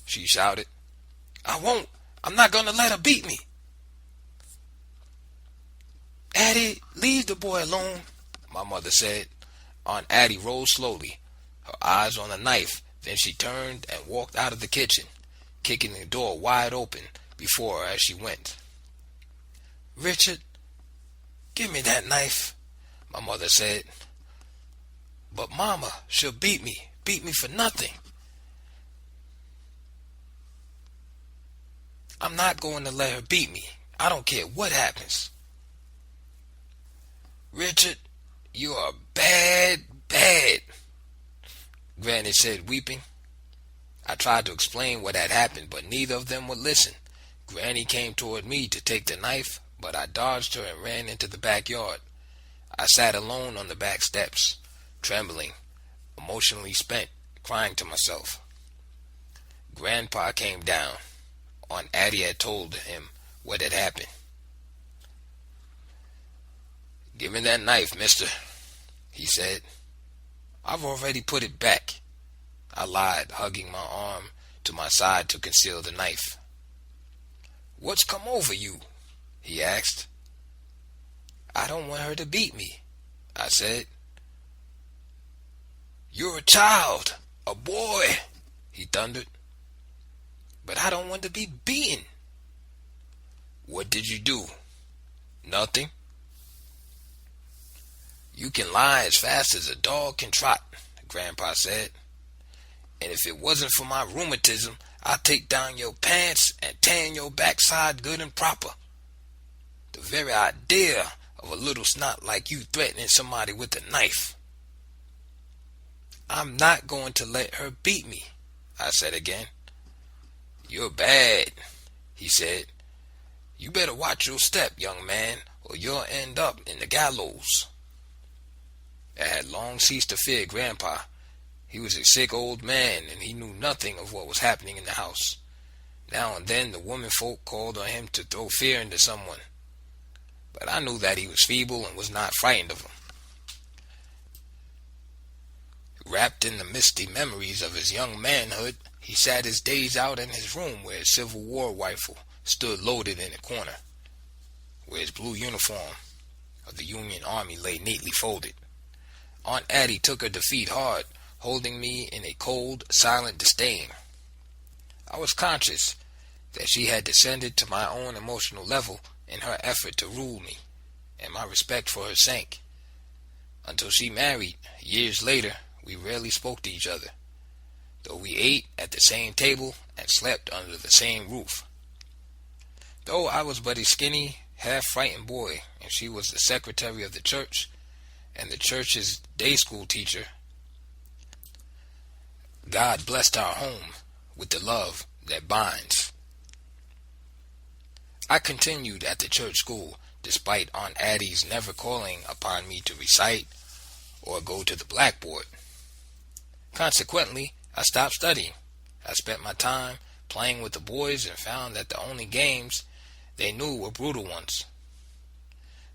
[SPEAKER 1] she shouted. "I won't. I'm not going to let her beat me." "Addie, leave the boy alone," my mother said. Aunt Addie rose slowly, her eyes on the knife. Then she turned and walked out of the kitchen, kicking the door wide open before her as she went. "Richard, give me that knife," my mother said. "But Mama, she'll beat me for nothing." "I'm not going to let her beat me. I don't care what happens." "Richard, you are bad, Granny said, weeping. I tried to explain what had happened, but neither of them would listen. Granny came toward me to take the knife, but I dodged her and ran into the backyard. I sat alone on the back steps, trembling, emotionally spent, crying to myself. Grandpa came down. Aunt Addie had told him what had happened. "Give me that knife, mister," he said. "I've already put it back," I lied, hugging my arm to my side to conceal the knife. "What's come over you?" he asked. "I don't want her to beat me," I said. "You're a child, a boy," he thundered. "But I don't want to be beaten." "What did you do?" "Nothing." "You can lie as fast as a dog can trot," Grandpa said. "And if it wasn't for my rheumatism, I'd take down your pants and tan your backside good and proper. The very idea of a little snot like you threatening somebody with a knife. I'm not going to let her beat me, I said again. You're bad, he said. You better watch your step, young man, or you'll end up in the gallows. I had long ceased to fear Grandpa. He was a sick old man, and he knew nothing of what was happening in the house. Now and then the women folk called on him to throw fear into someone, but I knew that he was feeble and was not frightened of them. Wrapped in the misty memories of his young manhood, he sat his days out in his room where his Civil War rifle stood loaded in a corner, where his blue uniform of the Union Army lay neatly folded. Aunt Addie took her defeat hard, holding me in a cold, silent disdain. I was conscious that she had descended to my own emotional level in her effort to rule me, and my respect for her sank. Until she married, years later, we rarely spoke to each other, though we ate at the same table and slept under the same roof. Though I was but a skinny, half-frightened boy, and she was the secretary of the church and the church's day school teacher, God blessed our home with the love that binds. I continued at the church school, despite Aunt Addie's never calling upon me to recite or go to the blackboard. Consequently, I stopped studying. I spent my time playing with the boys and found that the only games they knew were brutal ones.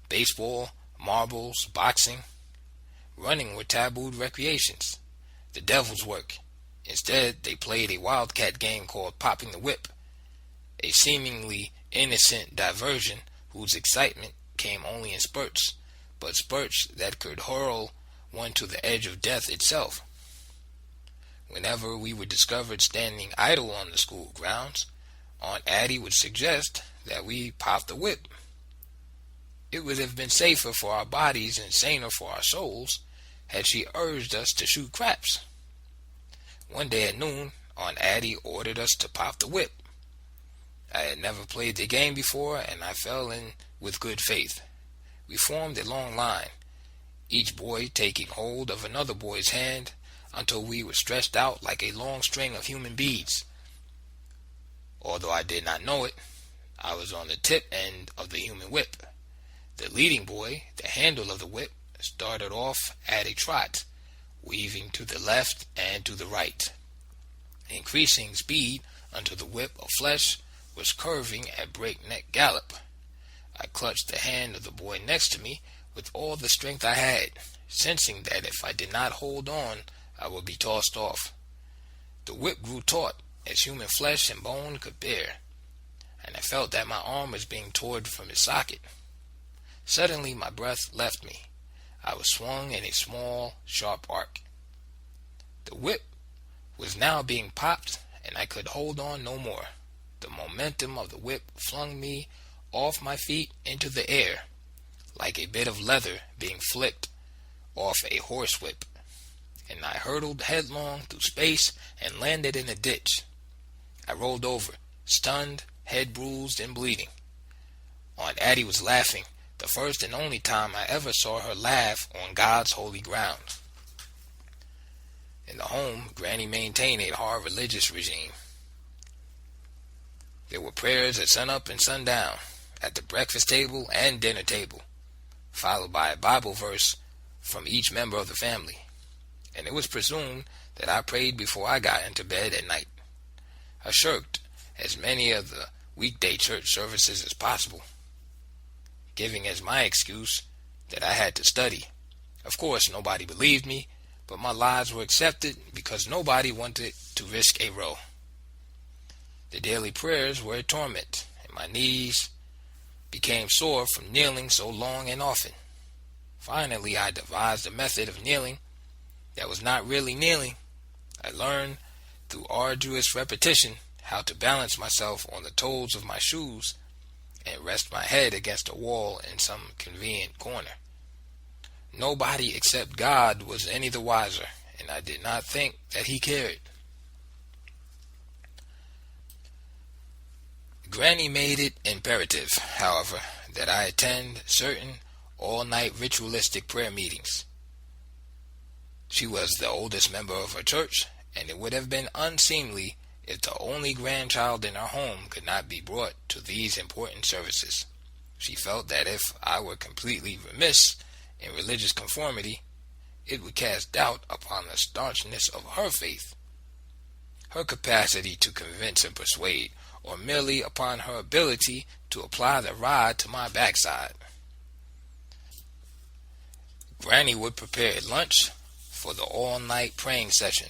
[SPEAKER 1] Baseball, marbles, boxing, running were tabooed recreations, the devil's work. Instead, they played a wildcat game called Popping the Whip, a seemingly innocent diversion whose excitement came only in spurts, but spurts that could hurl one to the edge of death itself. Whenever we were discovered standing idle on the school grounds, Aunt Addie would suggest that we pop the whip. It would have been safer for our bodies and saner for our souls had she urged us to shoot craps. One day at noon, Aunt Addie ordered us to pop the whip. I had never played the game before, and I fell in with good faith. We formed a long line, each boy taking hold of another boy's hand until we were stretched out like a long string of human beads. Although I did not know it, I was on the tip end of the human whip. The leading boy, the handle of the whip, started off at a trot, weaving to the left and to the right, increasing speed until the whip of flesh was curving at breakneck gallop. I clutched the hand of the boy next to me with all the strength I had, sensing that if I did not hold on, I would be tossed off. The whip grew taut as human flesh and bone could bear, and I felt that my arm was being torn from its socket. Suddenly my breath left me. I was swung in a small, sharp arc. The whip was now being popped, and I could hold on no more. The momentum of the whip flung me off my feet into the air, like a bit of leather being flicked off a horsewhip, and I hurtled headlong through space and landed in a ditch. I rolled over, stunned, head bruised and bleeding. Aunt Addie was laughing, the first and only time I ever saw her laugh on God's holy ground. In the home, Granny maintained a hard religious regime. There were prayers at sunup and sundown, at the breakfast table and dinner table, followed by a Bible verse from each member of the family, and it was presumed that I prayed before I got into bed at night. I shirked as many of the weekday church services as possible, giving as my excuse that I had to study. Of course, nobody believed me, but my lies were accepted because nobody wanted to risk a row. The daily prayers were a torment, and my knees became sore from kneeling so long and often. Finally, I devised a method of kneeling that was not really kneeling. I learned through arduous repetition how to balance myself on the toes of my shoes and rest my head against a wall in some convenient corner. Nobody except God was any the wiser, and I did not think that he cared. Granny made it imperative, however, that I attend certain all-night ritualistic prayer meetings. She was the oldest member of her church, and it would have been unseemly if the only grandchild in her home could not be brought to these important services. She felt that if I were completely remiss in religious conformity, it would cast doubt upon the staunchness of her faith, her capacity to convince and persuade, or merely upon her ability to apply the rod to my backside. Granny would prepare lunch for the all-night praying session,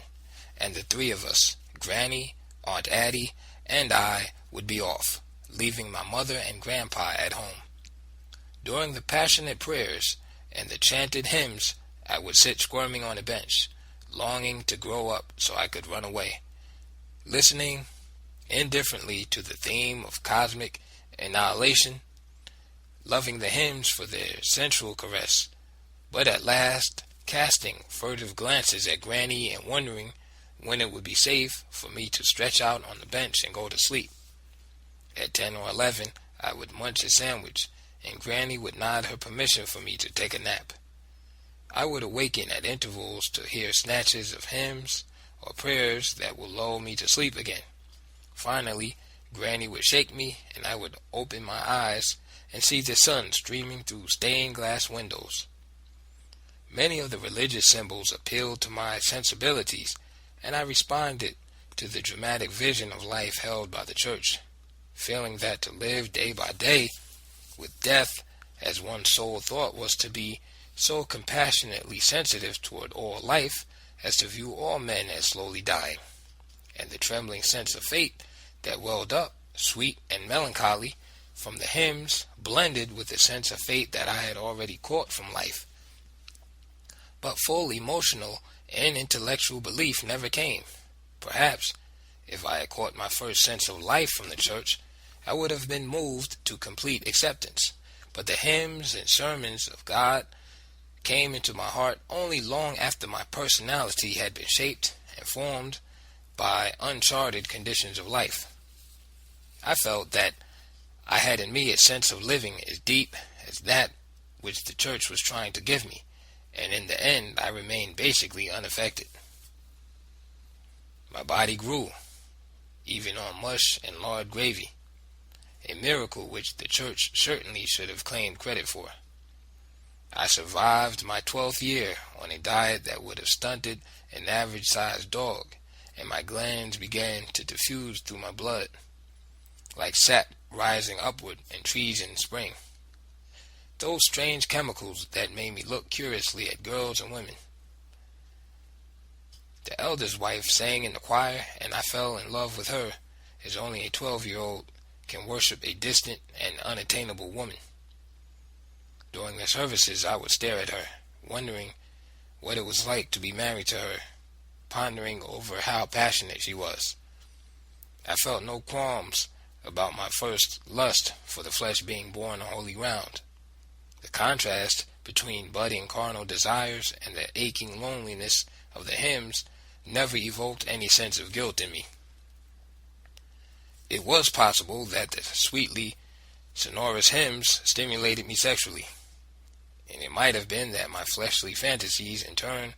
[SPEAKER 1] and the three of us, Granny, Aunt Addie, and I, would be off, leaving my mother and grandpa at home. During the passionate prayers and the chanted hymns, I would sit squirming on a bench, longing to grow up so I could run away, listening indifferently to the theme of cosmic annihilation, loving the hymns for their sensual caress, but at last casting furtive glances at Granny and wondering when it would be safe for me to stretch out on the bench and go to sleep. At 10 or 11, I would munch a sandwich, and Granny would nod her permission for me to take a nap. I would awaken at intervals to hear snatches of hymns or prayers that would lull me to sleep again. Finally, Granny would shake me, and I would open my eyes and see the sun streaming through stained glass windows. Many of the religious symbols appealed to my sensibilities, and I responded to the dramatic vision of life held by the church, feeling that to live day by day with death as one's sole thought was to be so compassionately sensitive toward all life as to view all men as slowly dying, and the trembling sense of fate that welled up, sweet and melancholy, from the hymns blended with the sense of fate that I had already caught from life. But full emotional and intellectual belief never came. Perhaps, if I had caught my first sense of life from the church, I would have been moved to complete acceptance. But the hymns and sermons of God came into my heart only long after my personality had been shaped and formed by uncharted conditions of life. I felt that I had in me a sense of living as deep as that which the church was trying to give me, and in the end I remained basically unaffected. My body grew, even on mush and lard gravy, a miracle which the church certainly should have claimed credit for. I survived my 12th year on a diet that would have stunted an average-sized dog, and my glands began to diffuse through my blood, like sap rising upward in trees in spring. Those strange chemicals that made me look curiously at girls and women. The elder's wife sang in the choir, and I fell in love with her, as only a 12-year-old can worship a distant and unattainable woman. During the services, I would stare at her, wondering what it was like to be married to her, pondering over how passionate she was. I felt no qualms about my first lust for the flesh being born on holy ground. The contrast between budding carnal desires and the aching loneliness of the hymns never evoked any sense of guilt in me. It was possible that the sweetly sonorous hymns stimulated me sexually, and it might have been that my fleshly fantasies, in turn,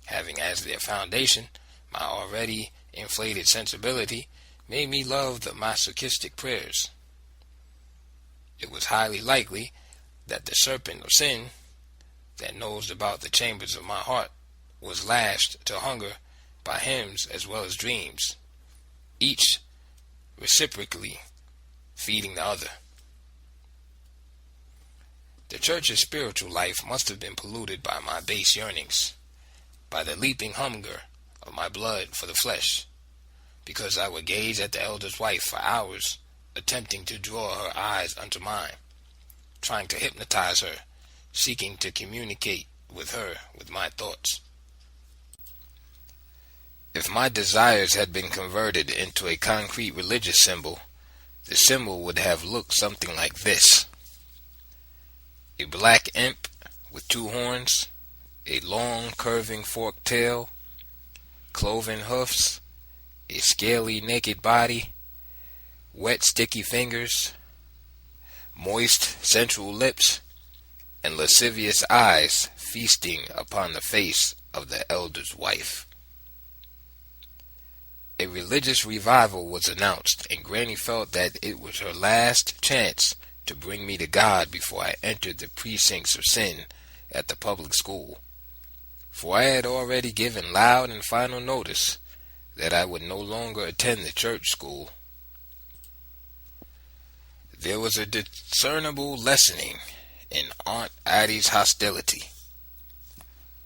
[SPEAKER 1] having as their foundation my already inflated sensibility, made me love the masochistic prayers. It was highly likely that the serpent of sin that nosed about the chambers of my heart was lashed to hunger by hymns as well as dreams, each reciprocally feeding the other. The church's spiritual life must have been polluted by my base yearnings, by the leaping hunger of my blood for the flesh, because I would gaze at the elder's wife for hours, attempting to draw her eyes unto mine, trying to hypnotize her, seeking to communicate with her with my thoughts. If my desires had been converted into a concrete religious symbol, the symbol would have looked something like this: a black imp with 2 horns, a long curving forked tail, cloven hoofs, a scaly naked body, wet sticky fingers, moist sensual lips, and lascivious eyes feasting upon the face of the elder's wife. A religious revival was announced, and Granny felt that it was her last chance to bring me to God before I entered the precincts of sin at the public school. For I had already given loud and final notice that I would no longer attend the church school. There was a discernible lessening in Aunt Addie's hostility.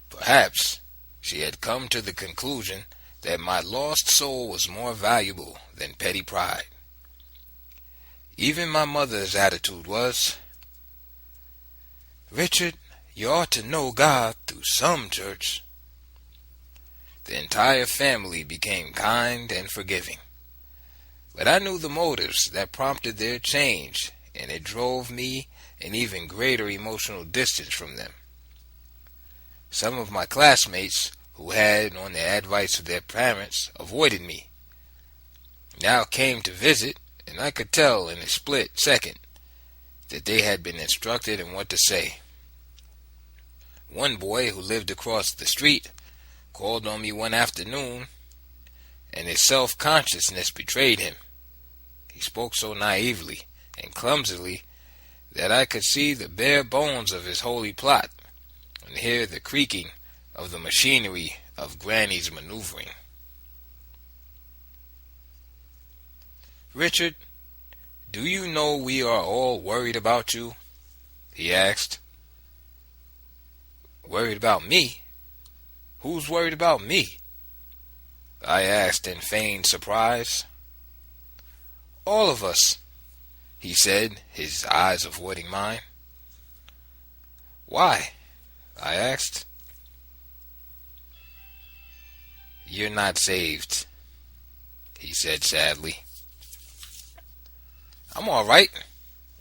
[SPEAKER 1] Perhaps she had come to the conclusion that my lost soul was more valuable than petty pride. Even my mother's attitude was, "Richard, you ought to know God through some church." The entire family became kind and forgiving. But I knew the motives that prompted their change, and it drove me an even greater emotional distance from them. Some of my classmates, who had, on the advice of their parents, avoided me, now came to visit, and I could tell in a split second that they had been instructed in what to say. One boy who lived across the street called on me one afternoon, and his self-consciousness betrayed him. He spoke so naively and clumsily that I could see the bare bones of his holy plot and hear the creaking of the machinery of Granny's maneuvering. "Richard, do you know we are all worried about you?" he asked. "Worried about me? Who's worried about me?" I asked in feigned surprise. "All of us," he said, his eyes avoiding mine. "Why?" I asked. "You're not saved," he said sadly. "I'm all right,"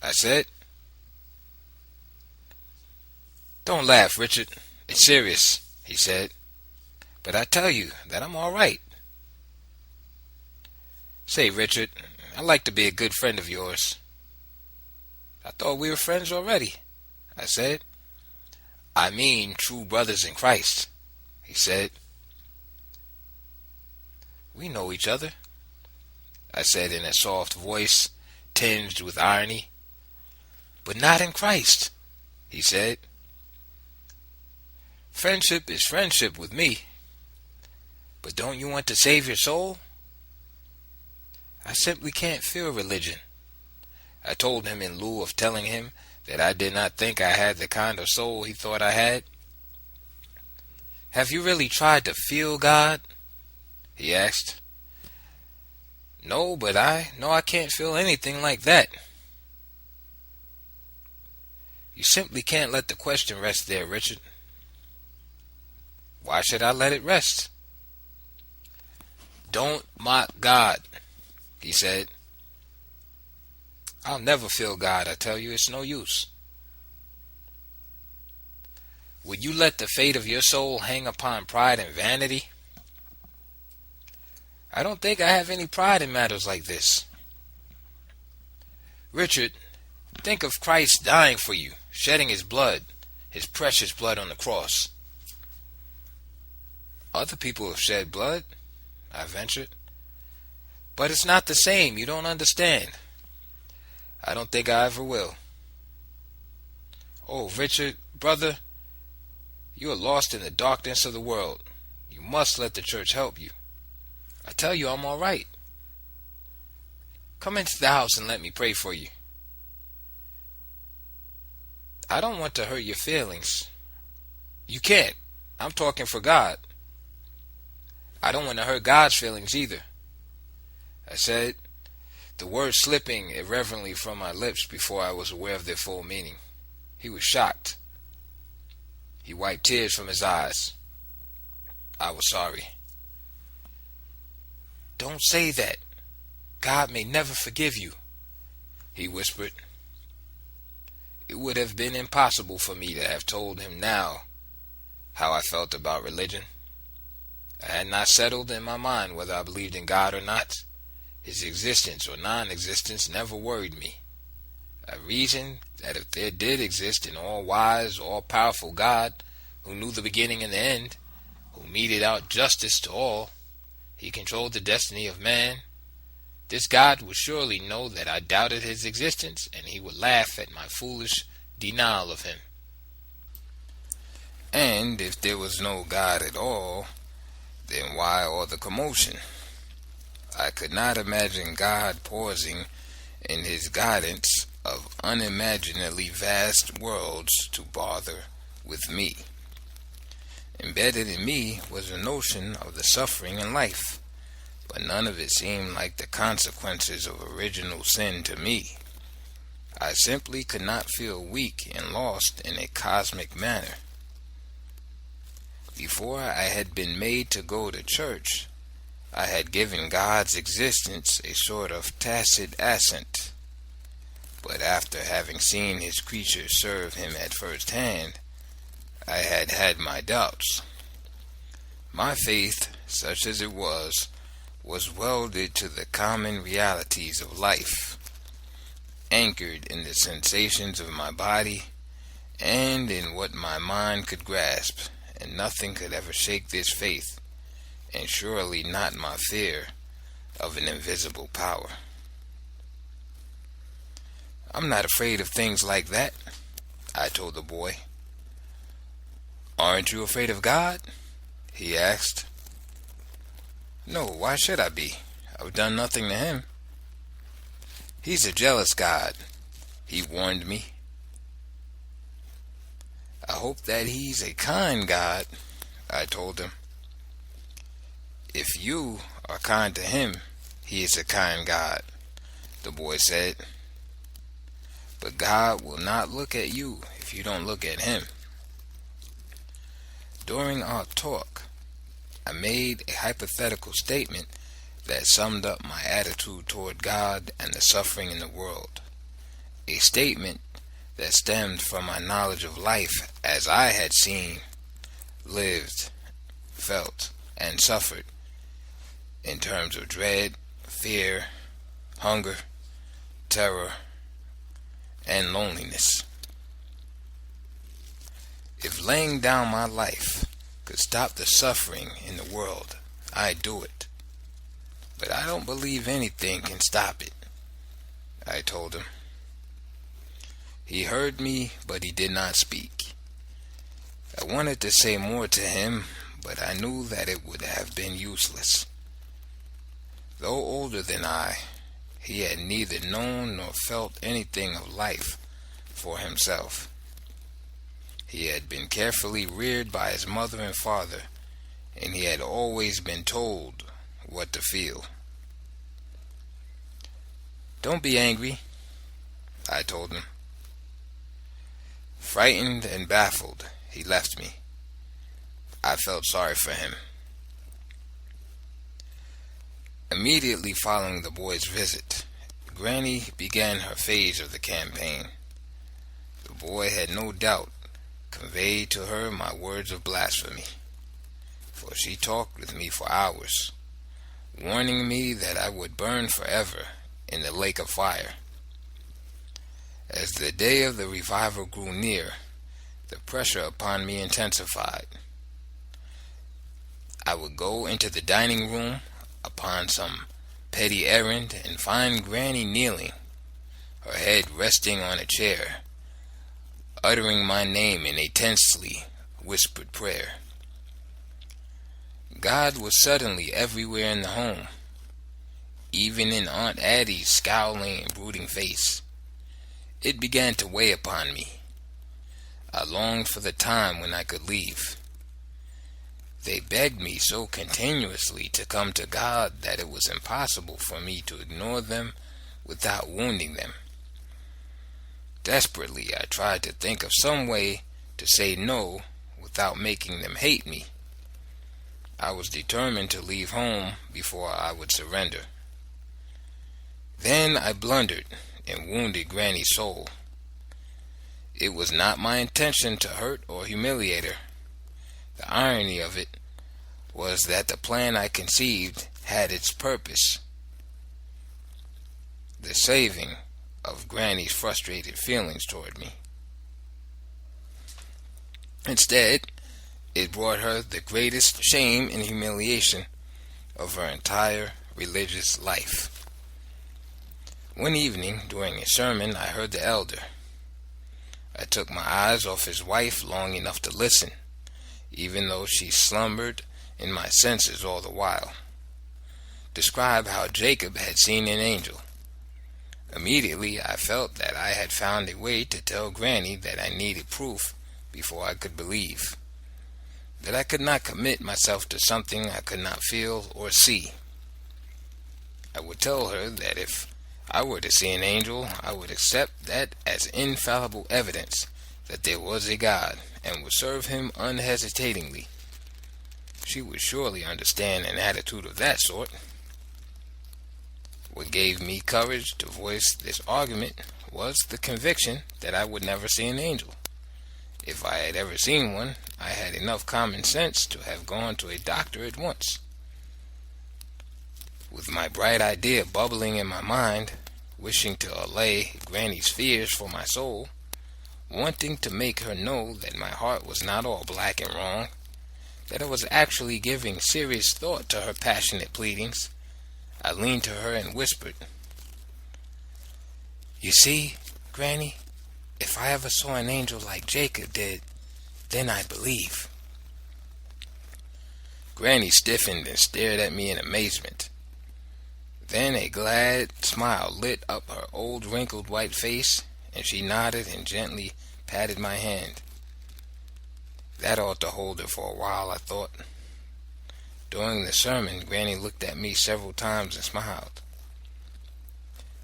[SPEAKER 1] I said. "Don't laugh, Richard. It's serious," he said. "But I tell you that I'm all right." "Say, Richard, I'd like to be a good friend of yours." "I thought we were friends already," I said. "I mean true brothers in Christ," he said. "We know each other," I said in a soft voice tinged with irony. "But not in Christ," he said. "Friendship is friendship with me. But don't you want to save your soul?" "I simply can't feel religion," I told him in lieu of telling him that I did not think I had the kind of soul he thought I had. "Have you really tried to feel God?" he asked. "No, but I know I can't feel anything like that." "You simply can't let the question rest there, Richard." "Why should I let it rest?" "Don't mock God," he said. "I'll never feel God, I tell you. It's no use." "Would you let the fate of your soul hang upon pride and vanity?" "I don't think I have any pride in matters like this." "Richard, think of Christ dying for you, shedding his blood, his precious blood on the cross." "Other people have shed blood," I ventured. "But it's not the same. You don't understand." "I don't think I ever will." "Oh, Richard, brother, you are lost in the darkness of the world. You must let the church help you. I tell you I'm all right. Come into the house and let me pray for you." "I don't want to hurt your feelings." "You can't. I'm talking for God." "I don't want to hurt God's feelings either," I said, the words slipping irreverently from my lips before I was aware of their full meaning. He was shocked. He wiped tears from his eyes. I was sorry. "Don't say that. God may never forgive you," he whispered. It would have been impossible for me to have told him now how I felt about religion. I had not settled in my mind whether I believed in God or not. His existence or non-existence never worried me. I reasoned that if there did exist an all-wise, all-powerful God who knew the beginning and the end, who meted out justice to all, he controlled the destiny of man, this God would surely know that I doubted his existence, and he would laugh at my foolish denial of him. And if there was no God at all, then why all the commotion? I could not imagine God pausing in his guidance of unimaginably vast worlds to bother with me. Embedded in me was a notion of the suffering in life, but none of it seemed like the consequences of original sin to me. I simply could not feel weak and lost in a cosmic manner. Before I had been made to go to church, I had given God's existence a sort of tacit assent. But after having seen his creatures serve him at first hand, I had had my doubts. My faith, such as it was welded to the common realities of life, anchored in the sensations of my body and in what my mind could grasp, and nothing could ever shake this faith, and surely not my fear of an invisible power. I'm not afraid of things like that, I told the boy. Aren't you afraid of God? He asked. No, why should I be? I've done nothing to him. He's a jealous God, he warned me. I hope that he's a kind God, I told him. If you are kind to him, he is a kind God, the boy said. But God will not look at you if you don't look at him. During our talk, I made a hypothetical statement that summed up my attitude toward God and the suffering in the world. A statement that stemmed from my knowledge of life as I had seen, lived, felt, and suffered in terms of dread, fear, hunger, terror, and loneliness. If laying down my life could stop the suffering in the world, I'd do it. But I don't believe anything can stop it, I told him. He heard me, but he did not speak. I wanted to say more to him, but I knew that it would have been useless. Though older than I, he had neither known nor felt anything of life for himself. He had been carefully reared by his mother and father, and he had always been told what to feel. Don't be angry, I told him. Frightened and baffled, he left me. I felt sorry for him. Immediately following the boy's visit, Granny began her phase of the campaign. The boy had no doubt conveyed to her my words of blasphemy, for she talked with me for hours, warning me that I would burn forever in the lake of fire. As the day of the revival grew near, the pressure upon me intensified. I would go into the dining room upon some petty errand and find Granny kneeling, her head resting on a chair, uttering my name in a tensely whispered prayer. God was suddenly everywhere in the home, even in Aunt Addie's scowling and brooding face. It began to weigh upon me. I longed for the time when I could leave. They begged me so continuously to come to God that it was impossible for me to ignore them without wounding them. Desperately, I tried to think of some way to say no without making them hate me. I was determined to leave home before I would surrender. Then I blundered and wounded Granny's soul. It was not my intention to hurt or humiliate her. The irony of it was that the plan I conceived had its purpose: the saving of Granny's frustrated feelings toward me. Instead, it brought her the greatest shame and humiliation of her entire religious life. One evening, during a sermon, I heard the elder. I took my eyes off his wife long enough to listen, even though she slumbered in my senses all the while, describe how Jacob had seen an angel. Immediately, I felt that I had found a way to tell Granny that I needed proof before I could believe, that I could not commit myself to something I could not feel or see. I would tell her that if I were to see an angel, I would accept that as infallible evidence that there was a God, and would serve him unhesitatingly. She would surely understand an attitude of that sort. What gave me courage to voice this argument was the conviction that I would never see an angel. If I had ever seen one, I had enough common sense to have gone to a doctor at once. With my bright idea bubbling in my mind, wishing to allay Granny's fears for my soul, wanting to make her know that my heart was not all black and wrong, that I was actually giving serious thought to her passionate pleadings, I leaned to her and whispered, "You see, Granny, if I ever saw an angel like Jacob did, then I'd believe." Granny stiffened and stared at me in amazement. Then a glad smile lit up her old wrinkled white face, and she nodded and gently patted my hand. That ought to hold her for a while, I thought. During the sermon, Granny looked at me several times and smiled.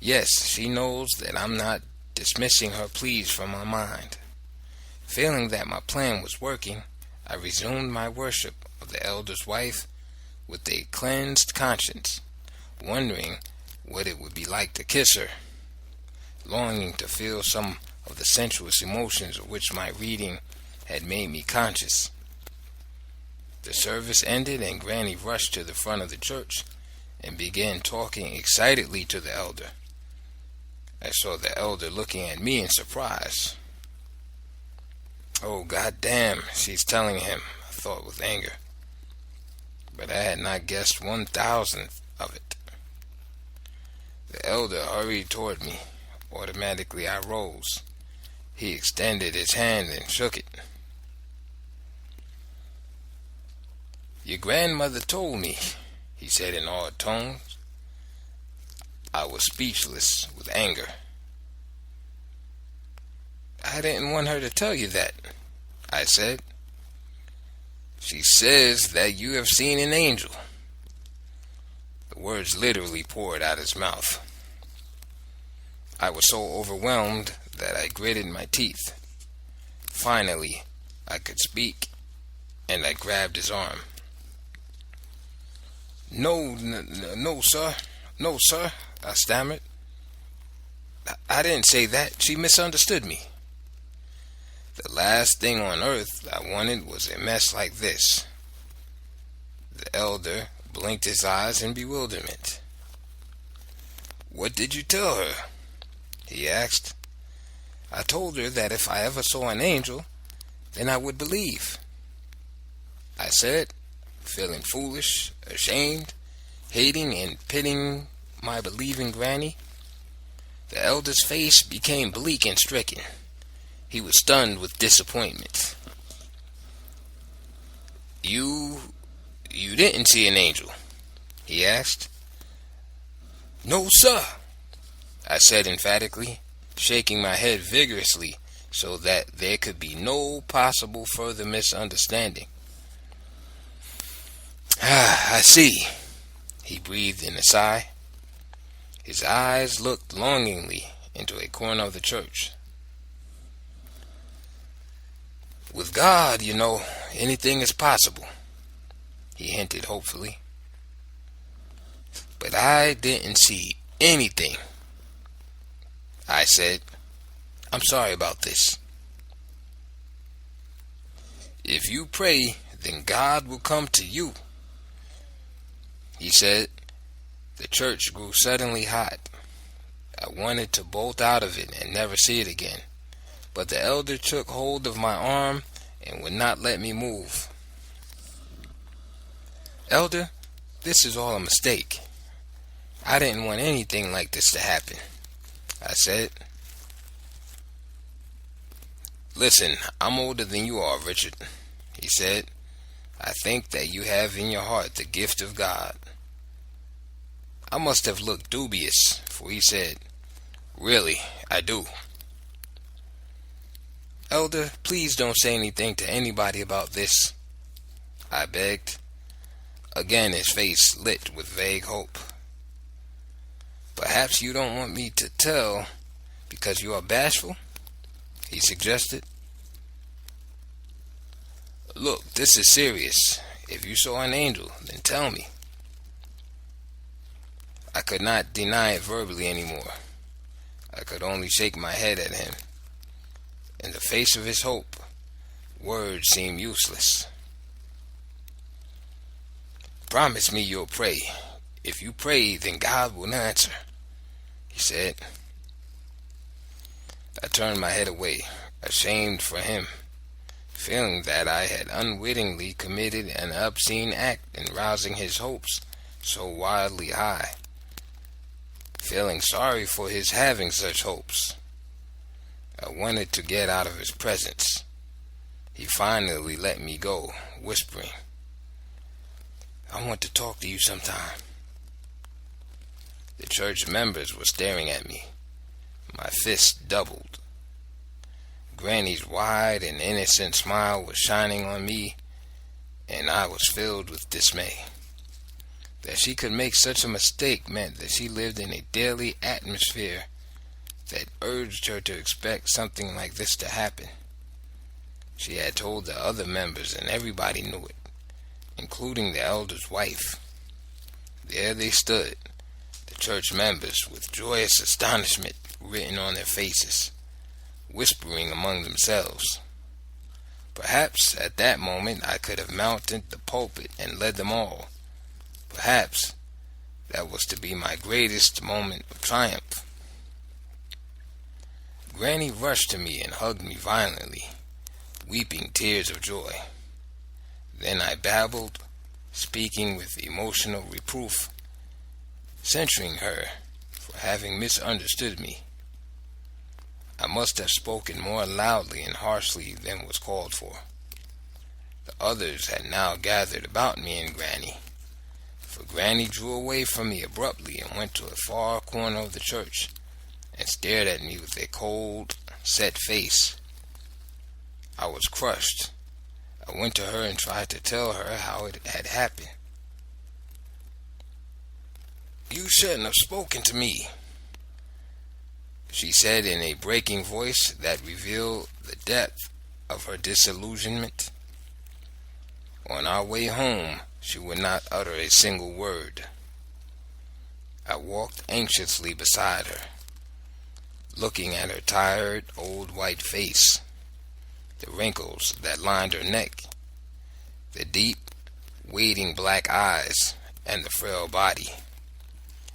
[SPEAKER 1] Yes, she knows that I'm not dismissing her pleas from my mind. Feeling that my plan was working, I resumed my worship of the elder's wife with a cleansed conscience, wondering what it would be like to kiss her, longing to feel some of the sensuous emotions of which my reading had made me conscious. The service ended and Granny rushed to the front of the church and began talking excitedly to the elder. I saw the elder looking at me in surprise. "Oh, goddamn," she's telling him, I thought with anger. But I had not guessed 1,000th of it. The elder hurried toward me. Automatically I rose. He extended his hand and shook it. "Your grandmother told me," he said in awed tones. I was speechless with anger. "I didn't want her to tell you that," I said. "She says that you have seen an angel." The words literally poured out his mouth. I was so overwhelmed that I gritted my teeth. Finally, I could speak, and I grabbed his arm. No, sir. No, sir," I stammered. I didn't say that. She misunderstood me. The last thing on earth I wanted was a mess like this." The elder blinked his eyes in bewilderment. "What did you tell her?" he asked. "I told her that if I ever saw an angel, then I would believe," I said, feeling foolish, ashamed, hating and pitying my believing Granny. The elder's face became bleak and stricken. He was stunned with disappointment. You didn't see an angel?" he asked. "No, sir," I said emphatically, shaking my head vigorously so that there could be no possible further misunderstanding. "I see," he breathed in a sigh. His eyes looked longingly into a corner of the church. "With God, you know, anything is possible," he hinted hopefully. "But I didn't see anything," I said. "I'm sorry about this." "If you pray, then God will come to you," he said. The church grew suddenly hot. I wanted to bolt out of it and never see it again, but the elder took hold of my arm and would not let me move. "Elder, this is all a mistake. I didn't want anything like this to happen," I said. "Listen, I'm older than you are, Richard," he said. "I think that you have in your heart the gift of God." I must have looked dubious, for he said, "Really, I do." "Elder, please don't say anything to anybody about this," I begged. Again his face lit with vague hope. "Perhaps you don't want me to tell because you are bashful?" he suggested. "Look, this is serious. If you saw an angel, then tell me." I could not deny it verbally anymore. I could only shake my head at him. In the face of his hope, words seemed useless. "Promise me you'll pray. If you pray, then God will answer," he said. I turned my head away, ashamed for him, feeling that I had unwittingly committed an obscene act in rousing his hopes so wildly high, feeling sorry for his having such hopes. I wanted to get out of his presence. He finally let me go, whispering, "I want to talk to you sometime." The church members were staring at me. My fist doubled. Granny's wide and innocent smile was shining on me, and I was filled with dismay. That she could make such a mistake meant that she lived in a daily atmosphere that urged her to expect something like this to happen. She had told the other members, and everybody knew it, including the elder's wife. There they stood, the church members, with joyous astonishment written on their faces, whispering among themselves. Perhaps at that moment I could have mounted the pulpit and led them all. Perhaps that was to be my greatest moment of triumph. Granny rushed to me and hugged me violently, weeping tears of joy. Then I babbled, speaking with emotional reproof, censuring her for having misunderstood me. I must have spoken more loudly and harshly than was called for. The others had now gathered about me and Granny, for Granny drew away from me abruptly and went to a far corner of the church and stared at me with a cold, set face. I was crushed. I went to her and tried to tell her how it had happened. "You shouldn't have spoken to me," she said in a breaking voice that revealed the depth of her disillusionment. On our way home, she would not utter a single word. I walked anxiously beside her, looking at her tired, old white face, the wrinkles that lined her neck, the deep, waiting black eyes, and the frail body.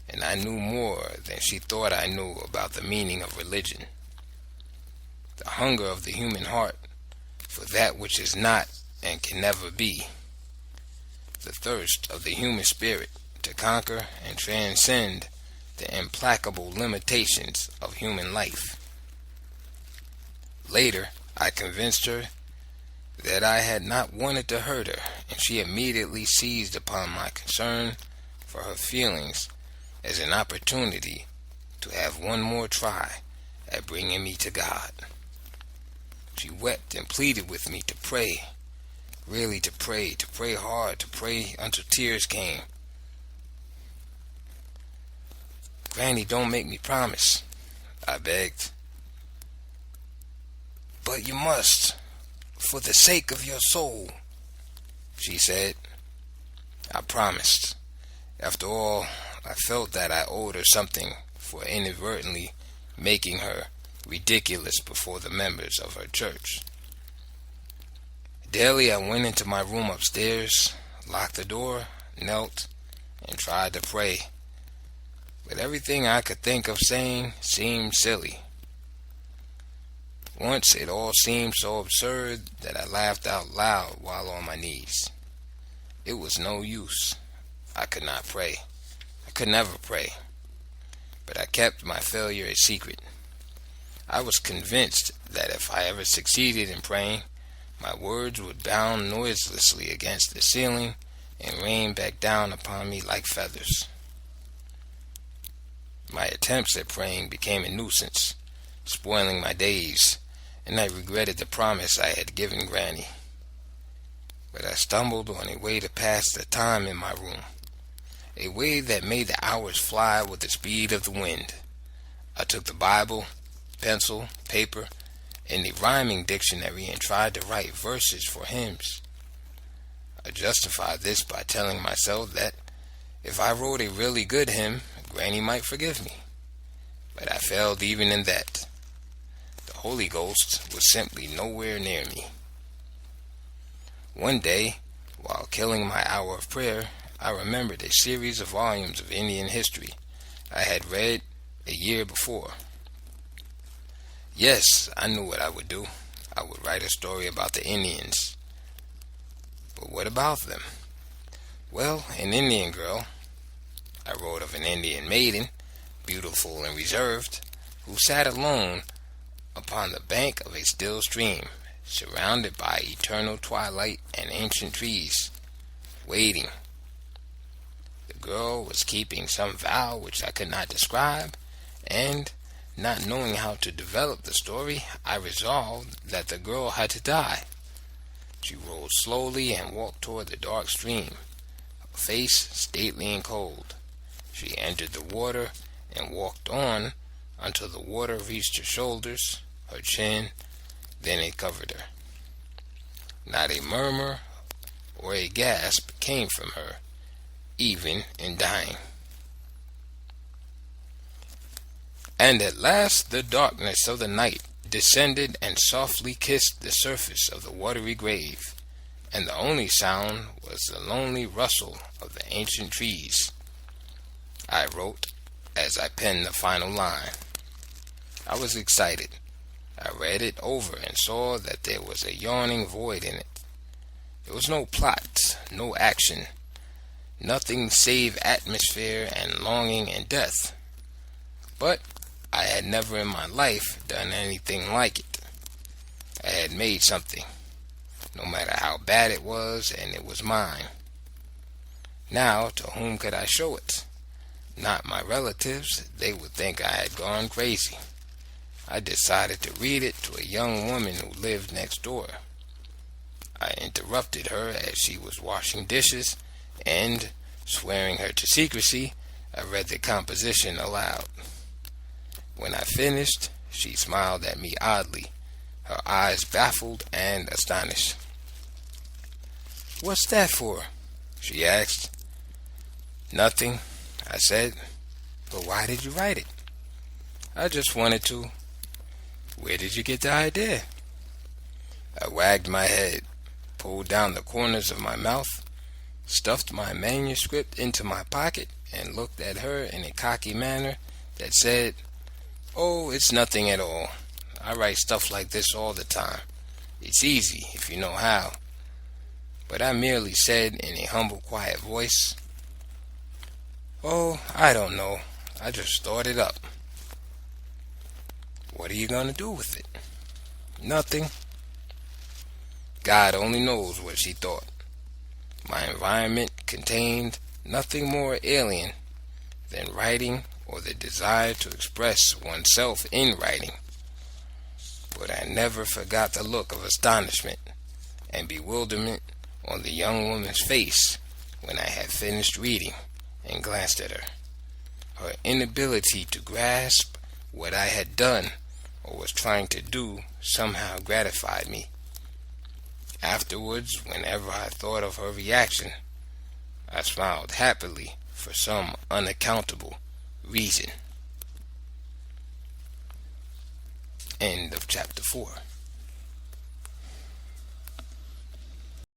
[SPEAKER 1] And I knew more than she thought I knew about the meaning of religion. The hunger of the human heart for that which is not and can never be. The thirst of the human spirit to conquer and transcend the implacable limitations of human life. Later, I convinced her that I had not wanted to hurt her, and she immediately seized upon my concern for her feelings as an opportunity to have one more try at bringing me to God. She wept and pleaded with me to pray, really to pray hard, to pray until tears came. "Granny, don't make me promise," I begged. "But you must, for the sake of your soul," she said. I promised. After all, I felt that I owed her something for inadvertently making her ridiculous before the members of her church. Daily I went into my room upstairs, locked the door, knelt, and tried to pray. but everything I could think of saying seemed silly. Once it all seemed so absurd that I laughed out loud while on my knees. It was no use. I could not pray. I could never pray. But I kept my failure a secret. I was convinced that if I ever succeeded in praying, my words would bound noiselessly against the ceiling and rain back down upon me like feathers. My attempts at praying became a nuisance, spoiling my days, and I regretted the promise I had given Granny. But I stumbled on a way to pass the time in my room, a way that made the hours fly with the speed of the wind. I took the Bible, pencil, paper, and the rhyming dictionary and tried to write verses for hymns. I justified this by telling myself that if I wrote a really good hymn, Granny might forgive me. But I failed even in that. The Holy Ghost was simply nowhere near me. One day, while killing my hour of prayer, I remembered a series of volumes of Indian history I had read a year before. Yes, I knew what I would do. I would write a story about the Indians. But what about them? Well, an Indian girl. I wrote of an Indian maiden, beautiful and reserved, who sat alone upon the bank of a still stream, surrounded by eternal twilight and ancient trees, waiting. The girl was keeping some vow which I could not describe, and, not knowing how to develop the story, I resolved that the girl had to die. She rose slowly and walked toward the dark stream, her face stately and cold. She entered the water and walked on until the water reached her shoulders, her chin, then it covered her. Not a murmur or a gasp came from her, even in dying. And at last the darkness of the night descended and softly kissed the surface of the watery grave, and the only sound was the lonely rustle of the ancient trees. I wrote as I penned the final line. I was excited. I read it over and saw that there was a yawning void in it. There was no plot, no action, nothing save atmosphere and longing and death. But I had never in my life done anything like it. I had made something, no matter how bad it was, and it was mine. Now, to whom could I show it? Not my relatives. They would think I had gone crazy. I decided to read it to a young woman who lived next door. I interrupted her as she was washing dishes, and, swearing her to secrecy, I read the composition aloud. When I finished, she smiled at me oddly, her eyes baffled and astonished. "What's that for?" she asked. "Nothing," I said. "But why did you write it?" "I just wanted to." "Where did you get the idea?" I wagged my head, pulled down the corners of my mouth, stuffed my manuscript into my pocket, and looked at her in a cocky manner that said, "Oh, it's nothing at all. I write stuff like this all the time. It's easy if you know how." But I merely said in a humble, quiet voice, "Oh, I don't know. I just thought it up." "What are you going to do with it?" "Nothing." God only knows what she thought. My environment contained nothing more alien than writing or the desire to express oneself in writing. But I never forgot the look of astonishment and bewilderment on the young woman's face when I had finished reading and glanced at her. Her inability to grasp what I had done or was trying to do somehow gratified me. Afterwards, whenever I thought of her reaction, I smiled happily for some unaccountable reason. End of chapter 4.